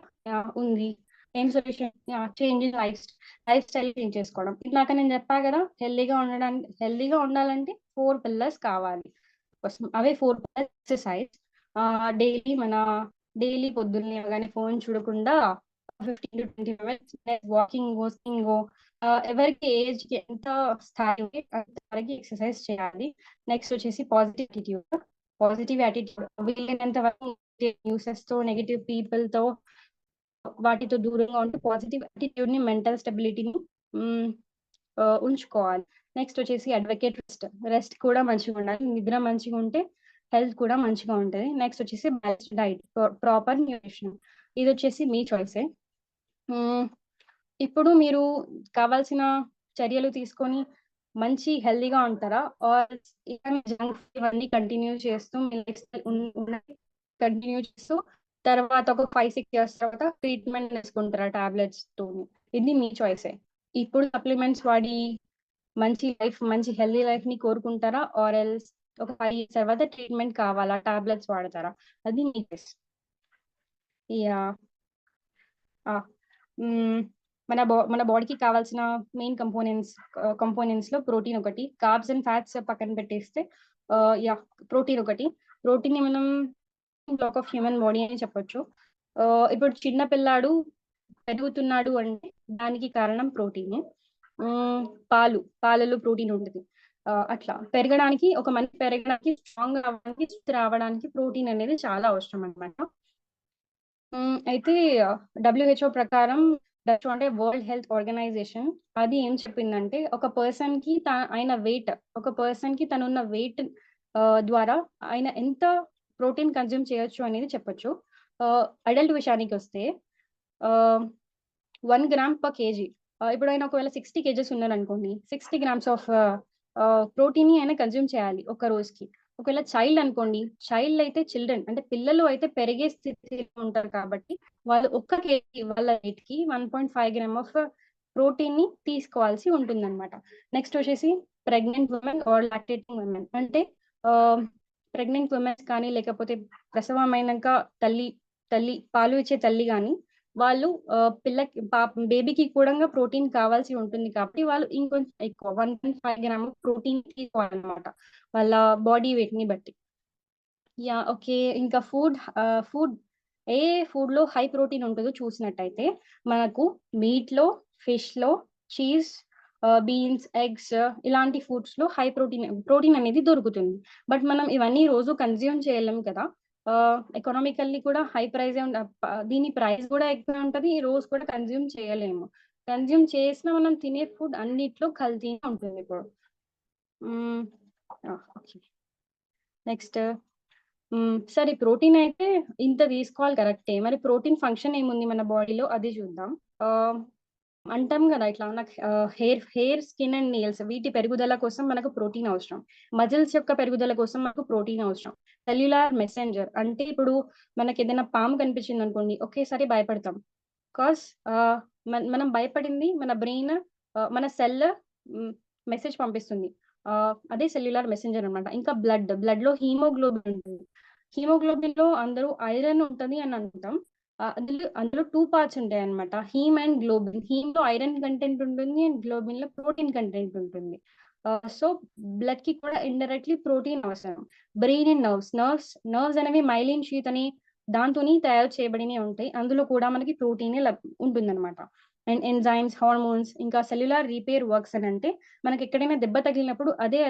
ఉంది. ఏం solution? Change in life style change చేసుకోవడం. ఇందాక నేను చెప్పా గదా! హెల్తీగా ఉండాలంటే 4 పిల్లర్స్ కావాలి. అవే 4 పిల్లర్స్ ఎక్సర్‌సైజ్. డైలీ పొద్దున్న లేవగానే ఫోను చూడకుండా 15-20 మినిట్స్ వాకింగో ఎవరికి ఏజ్‌కి ఎంత స్థాయి ఉంటే అంత వరకి ఎక్సర్‌సైజ్ చేయాలి. నెక్స్ట్ వచ్చేసి పాజిటివ్ యాటిట్యూడ్ వీలైనంత వరకు న్యూసెస్‌తో, నెగెటివ్ పీపుల్‌తో వాటితో దూరంగా ఉంటూ పాజిటివ్ యాటిట్యూడ్‌ని, మెంటల్ స్టెబిలిటీని హ్మ్. ఉంచుకోవాలి. నెక్స్ట్ వచ్చేసి అడ్వకేట్ రెస్ట్ కూడా మంచిగుండాలి. నిద్ర మంచిగుంటే హెల్త్ కూడా మంచిగా ఉంటది. నెక్స్ట్ వచ్చేసి బ్యాలెన్స్‌డ్ డైట్, ప్రాపర్ న్యూట్రిషన్. ఇదొచ్చేసి మీ చాయిసే. హ్మ్. ఇప్పుడు మీరు కావాల్సిన చర్యలు తీసుకొని మంచి హెల్తీగా ఉంటారా? ఆర్ ఇలానే జంక్ ఫుడ్ ఇవన్నీ కంటిన్యూ చేస్తూ మీ లైఫ్ స్టైల్ ఉన్నది కంటిన్యూ చేస్తూ తర్వాత ఒక 5, 6 ఇయర్స్ తర్వాత ట్రీట్మెంట్ తీసుకుంటారా టాబ్లెట్స్‌తోని? ఇది మీ చాయిసే. ఇప్పుడు సప్లిమెంట్స్ వాడి మంచి హెల్తీ లైఫ్‌ని కోరుకుంటారా? ఆర్ ఎల్స్ ఒక 5 ఇయర్స్ తర్వాత ట్రీట్మెంట్ కావాలా? టాబ్లెట్స్ వాడతారా? అది మీ చాయిస్. యాహ్! ఆ! హ్మ్. మన బాడీకి కావాల్సిన మెయిన్ కంపోనెంట్స్‌లో ప్రోటీన్ ఒకటి. కార్బ్స్ అండ్ ఫ్యాట్స్ పక్కన పెట్టేస్తే ప్రోటీన్ ఒకటి. ప్రోటీన్‌ని మనం బ్లాక్ ఆఫ్ హ్యూమన్ బాడీ అని చెప్పొచ్చు. ఇప్పుడు చిన్న పిల్లాడు పెరుగుతున్నాడు అంటే దానికి కారణం ప్రోటీనే. పాలలో ప్రోటీన్ ఉంటుంది. అట్లా పెరగడానికి ఒక మనిషి పెరగడానికి, స్ట్రాంగ్ అవ్వడానికి, రావడానికి ప్రోటీన్ అనేది చాలా అవసరం అనమాట. అయితే WHO ప్రకారం అంటే వరల్డ్ హెల్త్ ఆర్గనైజేషన్ అది ఏం చెప్పిందంటే ఒక పర్సన్‌కి ఆయన వెయిట్ ఒక పర్సన్‌కి తనున్న వెయిట్ ద్వారా ఆయన ఎంత ప్రోటీన్ కన్జ్యూమ్ చేయొచ్చు అనేది చెప్పొచ్చు. అడల్ట్ విషయానికొస్తే 1 గ్రామ్ పర్ కేజీ. ఇప్పుడు ఆయన ఒకవేళ 60 కేజెస్ ఉన్నారనుకోండి, 60 గ్రామ్స్ ఆఫ్ ప్రోటీన్‌ని ఆయన కన్జ్యూమ్ చేయాలి ఒక రోజుకి. ఒకవేళ చైల్డ్ అనుకోండి, చైల్డ్ అయితే చిల్డ్రన్ అంటే పిల్లలు అయితే పెరిగే స్థితిలో ఉంటారు కాబట్టి, వాళ్ళు ఒక్క కేజీ వాళ్ళ వెయిట్‌కి 1.5 గ్రామ్ ఆఫ్ ప్రోటీన్‌ని తీసుకోవాల్సి ఉంటుందన్నమాట. నెక్స్ట్ వచ్చేసి pregnant women or lactating women అంటే ప్రెగ్నెంట్ వుమెన్స్ కానీ, లేకపోతే ప్రసవమైనంక తల్లి పాలు ఇచ్చే తల్లి గాని, వాళ్ళు పిల్లకి బేబీకి కూడా ప్రోటీన్ కావాల్సి ఉంటుంది కాబట్టి, వాళ్ళు ఇంకొంచెం ఎక్కువ 1.5 గ్రామ్ ప్రోటీన్ తీసుకోవాలన్నమాట. వాళ్ళ బాడీ వెయిట్‌ని బట్టి. ఓకే. ఇంకా ఫుడ్ ఏ ఫుడ్‌లో హై ప్రోటీన్ ఉంటదో చూసినట్టయితే, మనకు మీట్‌లో, ఫిష్‌లో, చీజ్, బీన్స్, ఎగ్స్ ఇలాంటి ఫుడ్స్‌లో హై ప్రోటీన్ అనేది దొరుకుతుంది. బట్ మనం ఇవన్నీ రోజు కన్జ్యూమ్ చేయలేం కదా! ఎకనామికల్లీ కూడా హై ప్రైజే దీని ప్రైస్ కూడా ఎక్కువే ఉంటది. రోజు కూడా కన్జ్యూమ్ చేయలేము. కన్జ్యూమ్ చేసినా మనం తినే ఫుడ్ అన్నిట్లో కల్తీనే ఉంటుందిప్పుడు. ఓకే. నెక్స్ట్ సరే ప్రోటీన్ అయితే ఇంత తీసుకోవాలి కరెక్టే. మరి ప్రోటీన్ ఫంక్షన్ ఏముంది మన బాడీలో అది చూద్దాం. అంటాం గదా! ఇట్లా నాకు హెయిర్, స్కిన్ అండ్ నెయిల్స్ వీటి పెరుగుదల కోసం మనకు ప్రోటీన్ అవసరం. మజిల్స్ యొక్క పెరుగుదల కోసం మనకు ప్రోటీన్ అవసరం. సెల్యులార్ మెసెంజర్ అంటే ఇప్పుడు మనకేదైనా పాము కనిపించిందనుకోండి, ఒకేసారి భయపడతాం. బికాజ్ మనం భయపడింది మన బ్రెయిన్ మన సెల్ మెసేజ్ పంపిస్తుంది. అదే సెల్యులార్ మెసెంజర్ అన్నమాట. ఇంకా బ్లడ్‌లో హిమోగ్లోబిన్ ఉంటుంది. హిమోగ్లోబిన్‌లో అందరూ ఐరన్ ఉంటది అని అంటాం. అందులో 2 పార్ట్స్ ఉంటాయన్నమాట. Heme and globin. హీమ్‌లో ఐరన్ కంటెంట్ ఉంటుంది. అండ్ గ్లోబిన్‌లో ప్రోటీన్ కంటెంట్ ఉంటుంది. సో బ్లడ్‌కి కూడా ఇండైరెక్ట్‌లీ ప్రోటీన్ అవసరం. బ్రెయిన్ అండ్ నర్వ్స్ అనేవి మైలిన్ షీత్ అనే దాంతోని తయారు చేయబడినవి ఉంటాయి. అందులో కూడా మనకి ప్రోటీనే ఉంటుందన్నమాట. అండ్ ఎంజైమ్స్, హార్మోన్స్ ఇంకా సెల్యులార్ రిపేర్ వర్క్స్ అనంటే మనకెక్కడైనా దెబ్బ తగిలినప్పుడు అదే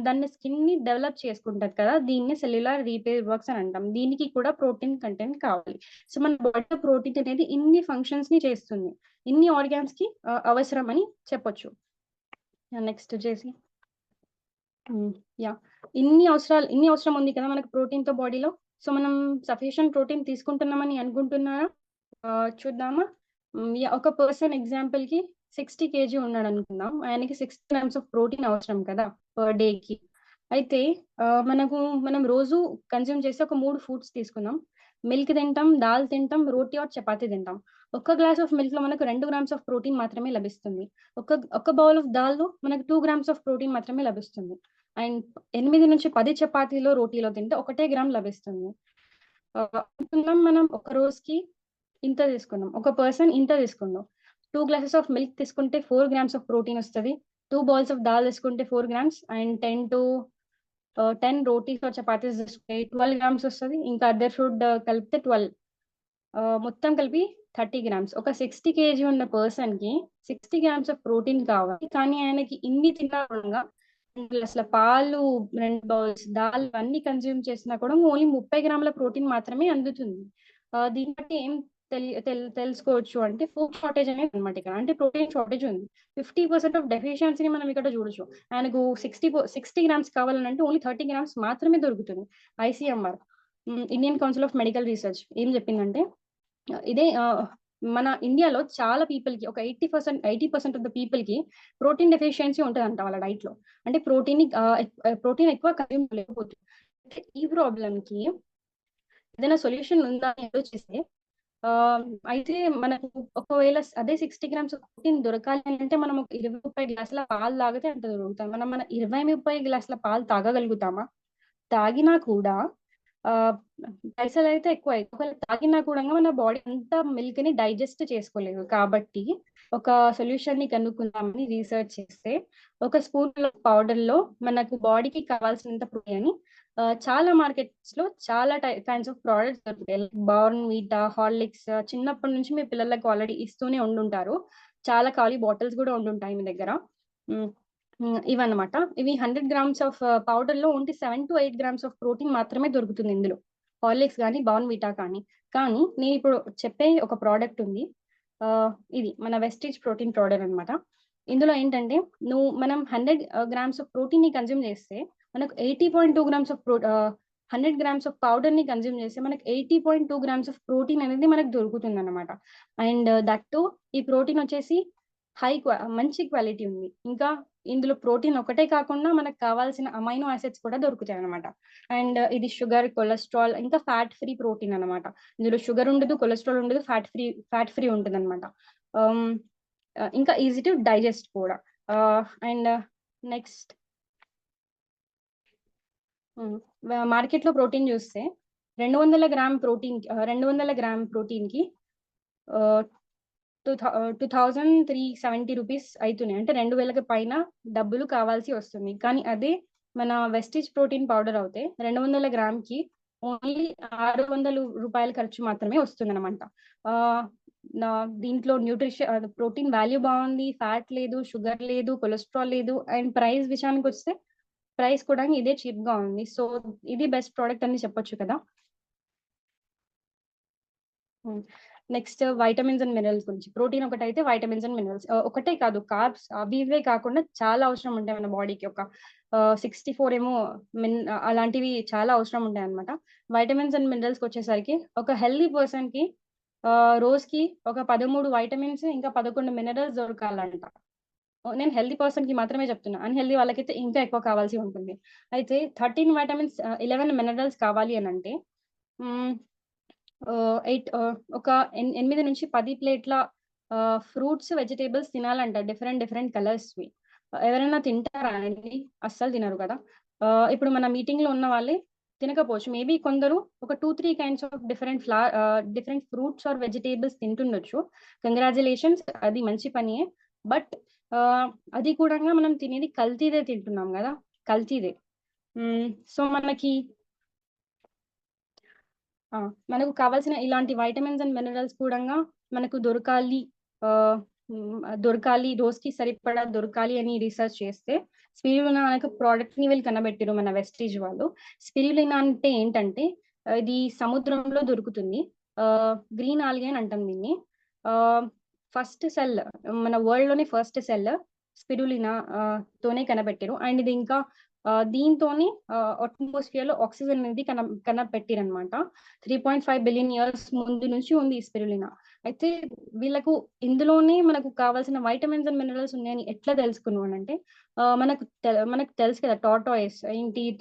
దాన్ని స్కిన్‌ని డెవలప్ చేసుకుంటది కదా! దీన్ని సెల్యులార్ రిపేర్ వర్క్స్ అని అంటాం. దీనికి కూడా ప్రోటీన్ కంటెంట్ కావాలి. సో మన బాడీలో ప్రోటీన్ అనేది ఇన్ని ఫంక్షన్స్‌ని చేస్తుంది. ఇన్ని ఆర్గాన్స్‌కి అవసరం అని చెప్పొచ్చు. నెక్స్ట్ వచ్చేసి ఇన్ని అవసరం ఉంది కదా మనకు ప్రోటీన్‌తో బాడీలో. సో మనం సఫిషియెంట్ ప్రోటీన్ తీసుకుంటున్నామని అనుకుంటున్నారా? చూద్దామా? ఒక పర్సన్ ఎగ్జాంపుల్‌కి 60 కేజీ ఉన్నాడనుకుందాం. ఆయనకి 60 గ్రామ్స్ ఆఫ్ ప్రోటీన్ అవసరం కదా! పర్ డేకి. అయితే మనం రోజు కన్జ్యూమ్ చేసే ఒక 3 ఫుడ్స్ తీసుకుందాం. మిల్క్ తింటాం, దాల్ తింటాం, రోటీ ఆర్ చపాతీ తింటాం. ఒక్క గ్లాస్ ఆఫ్ మిల్క్‌లో మనకు 2 గ్రామ్స్ ఆఫ్ ప్రోటీన్ మాత్రమే లభిస్తుంది. ఒక బౌల్ ఆఫ్ దాల్‌లో మనకు 2 గ్రామ్స్ ఆఫ్ ప్రోటీన్ మాత్రమే లభిస్తుంది. అండ్ 8-10 చపాతీలో, రోటీలో తింటే 1 గ్రామ్ లభిస్తుంది. అనుకుందాం మనం ఒక రోజుకి ఇంత తీసుకున్నాం. ఒక పర్సన్ ఇంత తీసుకుందాం. 2 గ్లాసెస్ ఆఫ్ మిల్క్ తీసుకుంటే 4 గ్రామ్స్ ఆఫ్ ప్రోటీన్ వస్తది. 2 బౌల్స్ ఆఫ్ దాల్ తీసుకుంటే 4 grams and 10 rotis or chapatis తీసుకుంటే 12 గ్రామ్స్ వస్తది. ఇంకా అదర్ ఫుడ్ కలిపితే 12 మొత్తం కలిపి 30 గ్రామ్స్. ఒక 60 కేజీ ఉన్న పర్సన్‌కి 60 గ్రామ్స్ ఆఫ్ ప్రోటీన్ కావాలి. కానీ ఆయనకి ఇన్ని తిన్నా కూడా 2 గ్లాసుల పాలు, 2 బౌల్స్ దాల్ ఇవన్నీ కన్జ్యూమ్ చేసినా కూడా ఓన్లీ 30 గ్రాముల ప్రోటీన్ మాత్రమే అందుతుంది. దీన్ని బట్టి ఏం తెలుసుకోవచ్చు అంటే ఫుడ్ షార్టేజ్ అనేది అన్నమాట ఇక్కడ. అంటే ప్రోటీన్ షార్టేజ్ ఉంది. 50% ఆఫ్ డెఫిషియన్సీని మనం ఇక్కడ చూడొచ్చు. ఆయనకు 60 గ్రామ్స్ కావాలనంటే ఓన్లీ 30 గ్రామ్స్ మాత్రమే దొరుకుతుంది. ICMR Indian council of medical research ఏం చెప్పిందంటే ఇదే మన ఇండియాలో చాలా పీపుల్‌కి ఒక 80% ఆఫ్ ద పీపుల్‌కి ప్రోటీన్ డెఫిషియన్సీ ఉంటదంట వాళ్ళ డైట్‌లో. అంటే ప్రోటీన్ ఎక్కువ కన్జ్యూమ్ చేయలేకపోతున్నారు. ఈ ప్రాబ్లమ్‌కి ఏదైనా సొల్యూషన్ ఉందా అని ఆలోచిస్తే అయితే మనకు ఒకవేళ అదే 60 గ్రామ్స్ ప్రోటీన్ దొరకాలి అంటే మనం ఒక 20, 30 గ్లాసుల పాలు తాగితే అంత దొరుకుతాయి. మన 20, 30 గ్లాసుల పాలు తాగగలుగుతామా? తాగినా కూడా ఆహ్, పైసలైతే ఎక్కువే. ఒకవేళ తాగినా కూడా మన బాడీ అంతా మిల్క్‌ని డైజెస్ట్ చేసుకోలేదు. కాబట్టి ఒక సొల్యూషన్‌ని కనుక్కుందామని రీసెర్చ్ చేస్తే, ఒక స్పూన్ పౌడర్‌లో మనకు బాడీకి కావాల్సినంత ప్రోటీన్ చాలా మార్కెట్స్‌లో చాలా కైండ్స్ ఆఫ్ ప్రొడక్ట్స్ దొరుకుతాయి. లైక్ బోర్న్‌విటా, హార్లిక్స్ చిన్నప్పటి నుంచి మీ పిల్లలకి ఆల్రెడీ ఇస్తూనే ఉండుంటారు. చాలా ఖాళీ బాటిల్స్ కూడా ఉండుంటాయి మీ దగ్గర. ఇవన్నమాట. ఇవి 100 గ్రామ్స్ ఆఫ్ పౌడర్‌లో ఓన్లీ 7-8 గ్రామ్స్ ఆఫ్ ప్రోటీన్ మాత్రమే దొరుకుతుంది ఇందులో. హార్లిక్స్ గానీ, బార్న్‌విటా కానీ. కానీ నేనిప్పుడు చెప్పే ఒక ప్రోడక్ట్ ఉంది. ఇది మన వెస్టీజ్ ప్రోటీన్ పౌడర్ అన్నమాట. ఇందులో ఏంటంటే మనం 100 గ్రామ్స్ ఆఫ్ ప్రోటీన్‌ని కన్జ్యూమ్ చేస్తే మనకు 80.2 గ్రామ్స్ ఆఫ్ 100 గ్రామ్స్ ఆఫ్ పౌడర్‌ని కన్జ్యూమ్ చేస్తే మనకు 80.2 గ్రామ్స్ ఆఫ్ ప్రోటీన్ అనేది మనకు దొరుకుతుందన్నమాట. అండ్ దట్ టూ ఈ ప్రోటీన్ వచ్చేసి మంచి క్వాలిటీ ఉంది. ఇంకా ఇందులో ప్రోటీన్ ఒకటే కాకుండా మనకు కావాల్సిన అమైనో యాసిడ్స్ కూడా దొరుకుతాయన్నమాట. అండ్ ఇది షుగర్, కొలెస్ట్రాల్ ఇంకా ఫ్యాట్ ఫ్రీ ప్రోటీన్ అన్నమాట. ఇందులో షుగర్ ఉండదు, కొలెస్ట్రాల్ ఉండదు, ఫ్యాట్ ఫ్రీ ఉంటదన్నమాట. ఇంకా ఈజీ టు డైజెస్ట్ కూడా. అండ్ నెక్స్ట్ మార్కెట్‌లో ప్రోటీన్ చూస్తే 200 గ్రామ్ ప్రోటీన్‌కి 2370 రూపీస్ అయితున్నాయి. అంటే 2000కి పైన డబ్బులు కావాల్సి వస్తుంది. కానీ అదే మన వెస్టీజ్ ప్రోటీన్ పౌడర్ అవుతే 200 గ్రామ్‌కి ఓన్లీ 600 రూపాయల ఖర్చు మాత్రమే వస్తుందన్నమాట. దీంట్లో ప్రోటీన్ వాల్యూ బాగుంది, ఫ్యాట్ లేదు, షుగర్ లేదు, కొలెస్ట్రాల్ లేదు. అండ్ ప్రైస్ విషయానికొస్తే ప్రైస్ కూడా ఇదే చీప్‌గా ఉంది. సో ఇది బెస్ట్ ప్రొడక్ట్ అని చెప్పొచ్చు కదా! నెక్స్ట్ వైటమిన్స్ అండ్ మినరల్స్ గురించి. ప్రోటీన్ ఒకటైతే వైటమిన్స్ అండ్ మినరల్స్ ఒకటే కాదు, కార్బ్స్ అవి ఇవే కాకుండా చాలా అవసరం ఉంటాయి మన బాడీకి. ఒక 64 ఏమో అలాంటివి చాలా అవసరం ఉంటాయన్నమాట. వైటమిన్స్ అండ్ మినరల్స్‌కి వచ్చేసరికి ఒక హెల్తీ పర్సన్‌కి రోజుకి ఒక 13 వైటమిన్స్ ఇంకా 11 మినరల్స్ దొరకాలంట. నేను హెల్తీ పర్సన్‌కి మాత్రమే చెప్తున్నా. అన్‌హెల్తీ వాళ్ళకైతే ఇంకా ఎక్కువ కావాల్సి ఉంటుంది. అయితే 13 వైటమిన్స్, 11 మినరల్స్ కావాలి అనంటే హ్మ్. 8-10 ప్లేట్ల ఫ్రూట్స్, వెజిటబుల్స్ తినాలంట. డిఫరెంట్ కలర్స్‌వి. ఎవరైనా తింటారా అండి? అస్సలు తినరు కదా! ఇప్పుడు మన మీటింగ్‌లో ఉన్న వాళ్ళే తినకపోవచ్చు. మేబీ కొందరు ఒక 2-3 kinds of different fruits or vegetables తింటుండొచ్చు. కంగ్రాచ్యులేషన్స్, అది మంచి పనియే. బట్ అది కూడంగా మనం తినేది కల్తీదే తింటున్నాం గదా! కల్తీదే. సో మనకు కావాల్సిన ఇలాంటి వైటమిన్స్ అండ్ మినరల్స్ కూడంగా మనకు దొరకాలి. రోజుకి సరిపడా దొరకాలి అని రీసెర్చ్ చేస్తే స్పిరులినా అనే ఒక ప్రొడక్ట్‌ని వీళ్ళు కనిపెట్టిర్రు మన వెస్టీజ్ వాళ్ళు. స్పిరులినా అంటే ఏంటంటే ఇది సముద్రంలో దొరుకుతుంది. గ్రీన్ ఆల్గే అని అంటాం దీన్ని. ఆహ్, ఫస్ట్ సెల్ మన వరల్డ్‌లోనే ఫస్ట్ సెల్ స్పిరులినా తోనే కనిపెట్టిర్రు. అండ్ ఇది ఇంకా దీంతోని అట్మాస్ఫియర్‌లో ఆక్సిజన్ అనేది కనిపెట్టిరన్నమాట. 3.5 బిలియన్ ఇయర్స్ ముందు నుంచి ఉంది ఈ స్పిరులినా. అయితే వీళ్ళకు ఇందులోనే మనకు కావాల్సిన వైటమిన్స్ అండ్ మినరల్స్ ఉన్నాయని ఎట్లా తెలుసుకున్నానంటే మనకు తెలుసు కదా, టార్టాయిస్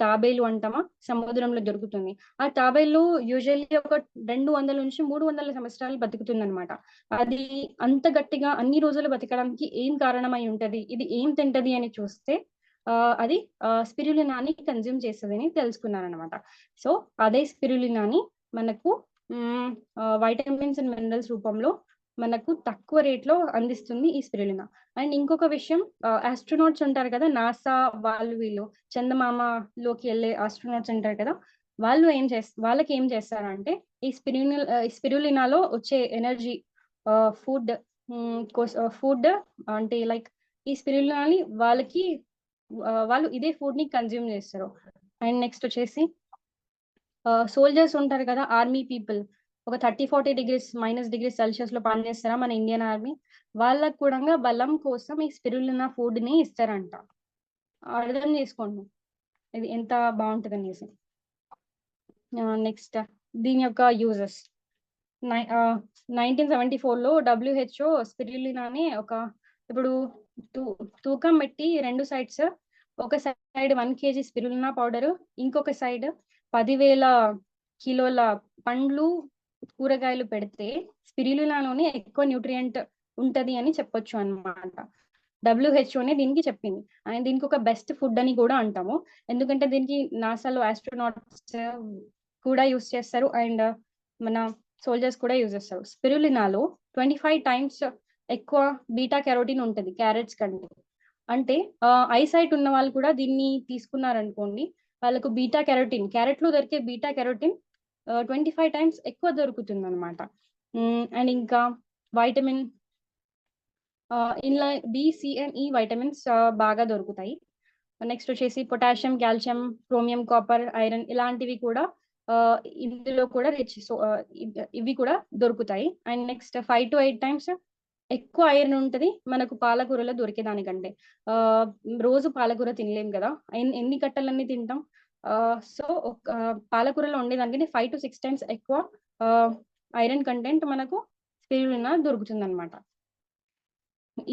తాబేలు అంటామా, సముద్రంలో దొరుకుతుంది. ఆ తాబేలు యూజువల్లీ ఒక 200-300 సంవత్సరాలు బతుకుతుందన్నమాట. అది అంత గట్టిగా అన్ని రోజులు బతకడానికి ఏం కారణమై ఉంటది? ఇది ఏం తింటది అని చూస్తే అది స్పిరులినాని కన్జ్యూమ్ చేస్తదని తెలుసుకున్నానన్నమాట. సో అదే స్పిరులినాని మనకు వైటమిన్స్ అండ్ మినరల్స్ రూపంలో మనకు తక్కువ రేట్‌లో అందిస్తుంది ఈ స్పిరులినా. అండ్ ఇంకొక విషయం, ఆస్ట్రోనాట్స్ ఉంటారు కదా! నాసా వాళ్ళు వీళ్ళు చందమామలోకి ఎళ్ళే ఆస్ట్రోనాట్స్ ఉంటారు కదా! వాళ్ళకేం చేస్తారంటే ఈ స్పిరులినాలో వచ్చే ఎనర్జీ ఫుడ్ ఫుడ్ అంటే లైక్ ఈ స్పిరులినాని వాళ్ళు ఇదే ఫుడ్‌ని కన్జ్యూమ్ చేస్తారు. అండ్ నెక్స్ట్ వచ్చేసి సోల్జర్స్ ఉంటారు కదా! ఆర్మీ పీపుల్ ఒక 30-40 డిగ్రీస్ సెల్సియస్‌లో పనిచేస్తారా మన ఇండియన్ ఆర్మీ. వాళ్ళకి కూడంగా బలం కోసం ఈ స్పిరులినా ఫుడ్‌ని ఇస్తారంట. అర్థం చేసుకోండి ఇది ఎంత బావుంటదనేసి. నెక్స్ట్ దీని యొక్క యూజెస్. 1974లో డబ్ల్యూహెచ్ఓ స్పిరులినాని ఇప్పుడు తూకం పెట్టి 2 సైడ్స్, ఒక సైడ్ 1 కేజీ స్పిరులినా పౌడరు, ఇంకొక సైడ్ 10,000 కిలోల పండ్లు, కూరగాయలు పెడితే స్పిరులినాలోనే ఎక్కువ న్యూట్రియంట్ ఉంటది అని చెప్పొచ్చు అన్నమాట. డబ్ల్యూహెచ్ఓనే దీనికి చెప్పింది. అండ్ దీనికి ఒక బెస్ట్ ఫుడ్ అని కూడా అంటాము. ఎందుకంటే దీనికి నాసాలో ఆస్ట్రోనాట్స్ కూడా యూజ్ చేస్తారు. అండ్ మన సోల్జర్స్ కూడా యూజ్ చేస్తారు. స్పిరులినాలో 25 టైమ్స్ ఎక్కువ బీటా కెరోటిన్ ఉంటది క్యారెట్స్ కంటే. అంటే ఐసైట్ ఉన్న వాళ్ళు కూడా దీన్ని తీసుకున్నారనుకోండి, వాళ్ళకు క్యారెట్‌లో దొరికే బీటా కెరోటిన్ 25 టైమ్స్ ఎక్కువ దొరుకుతుందన్నమాట. అండ్ ఇంకా వైటమిన్ ఇందులో బి, సి అండ్ ఈ వైటమిన్స్ బాగా దొరుకుతాయి. నెక్స్ట్ వచ్చేసి potassium, calcium, chromium, copper, iron ఇలాంటివి కూడా ఇందులో కూడా రిచ్. సో ఇవి కూడా దొరుకుతాయి. అండ్ నెక్స్ట్ 5 to 8 times ఎక్కువ ఐరన్ ఉంటది మనకు పాలకూరలో దొరికేదానికంటే. రోజు పాలకూర తినలేం కదా, ఎన్ని కట్టలన్నీ తింటాం. సో పాలకూరలో ఉండేదానికంటే 5 to 6 times ఎక్కువ ఐరన్ కంటెంట్ మనకు స్పిరులినా దొరుకుతుంది అనమాట.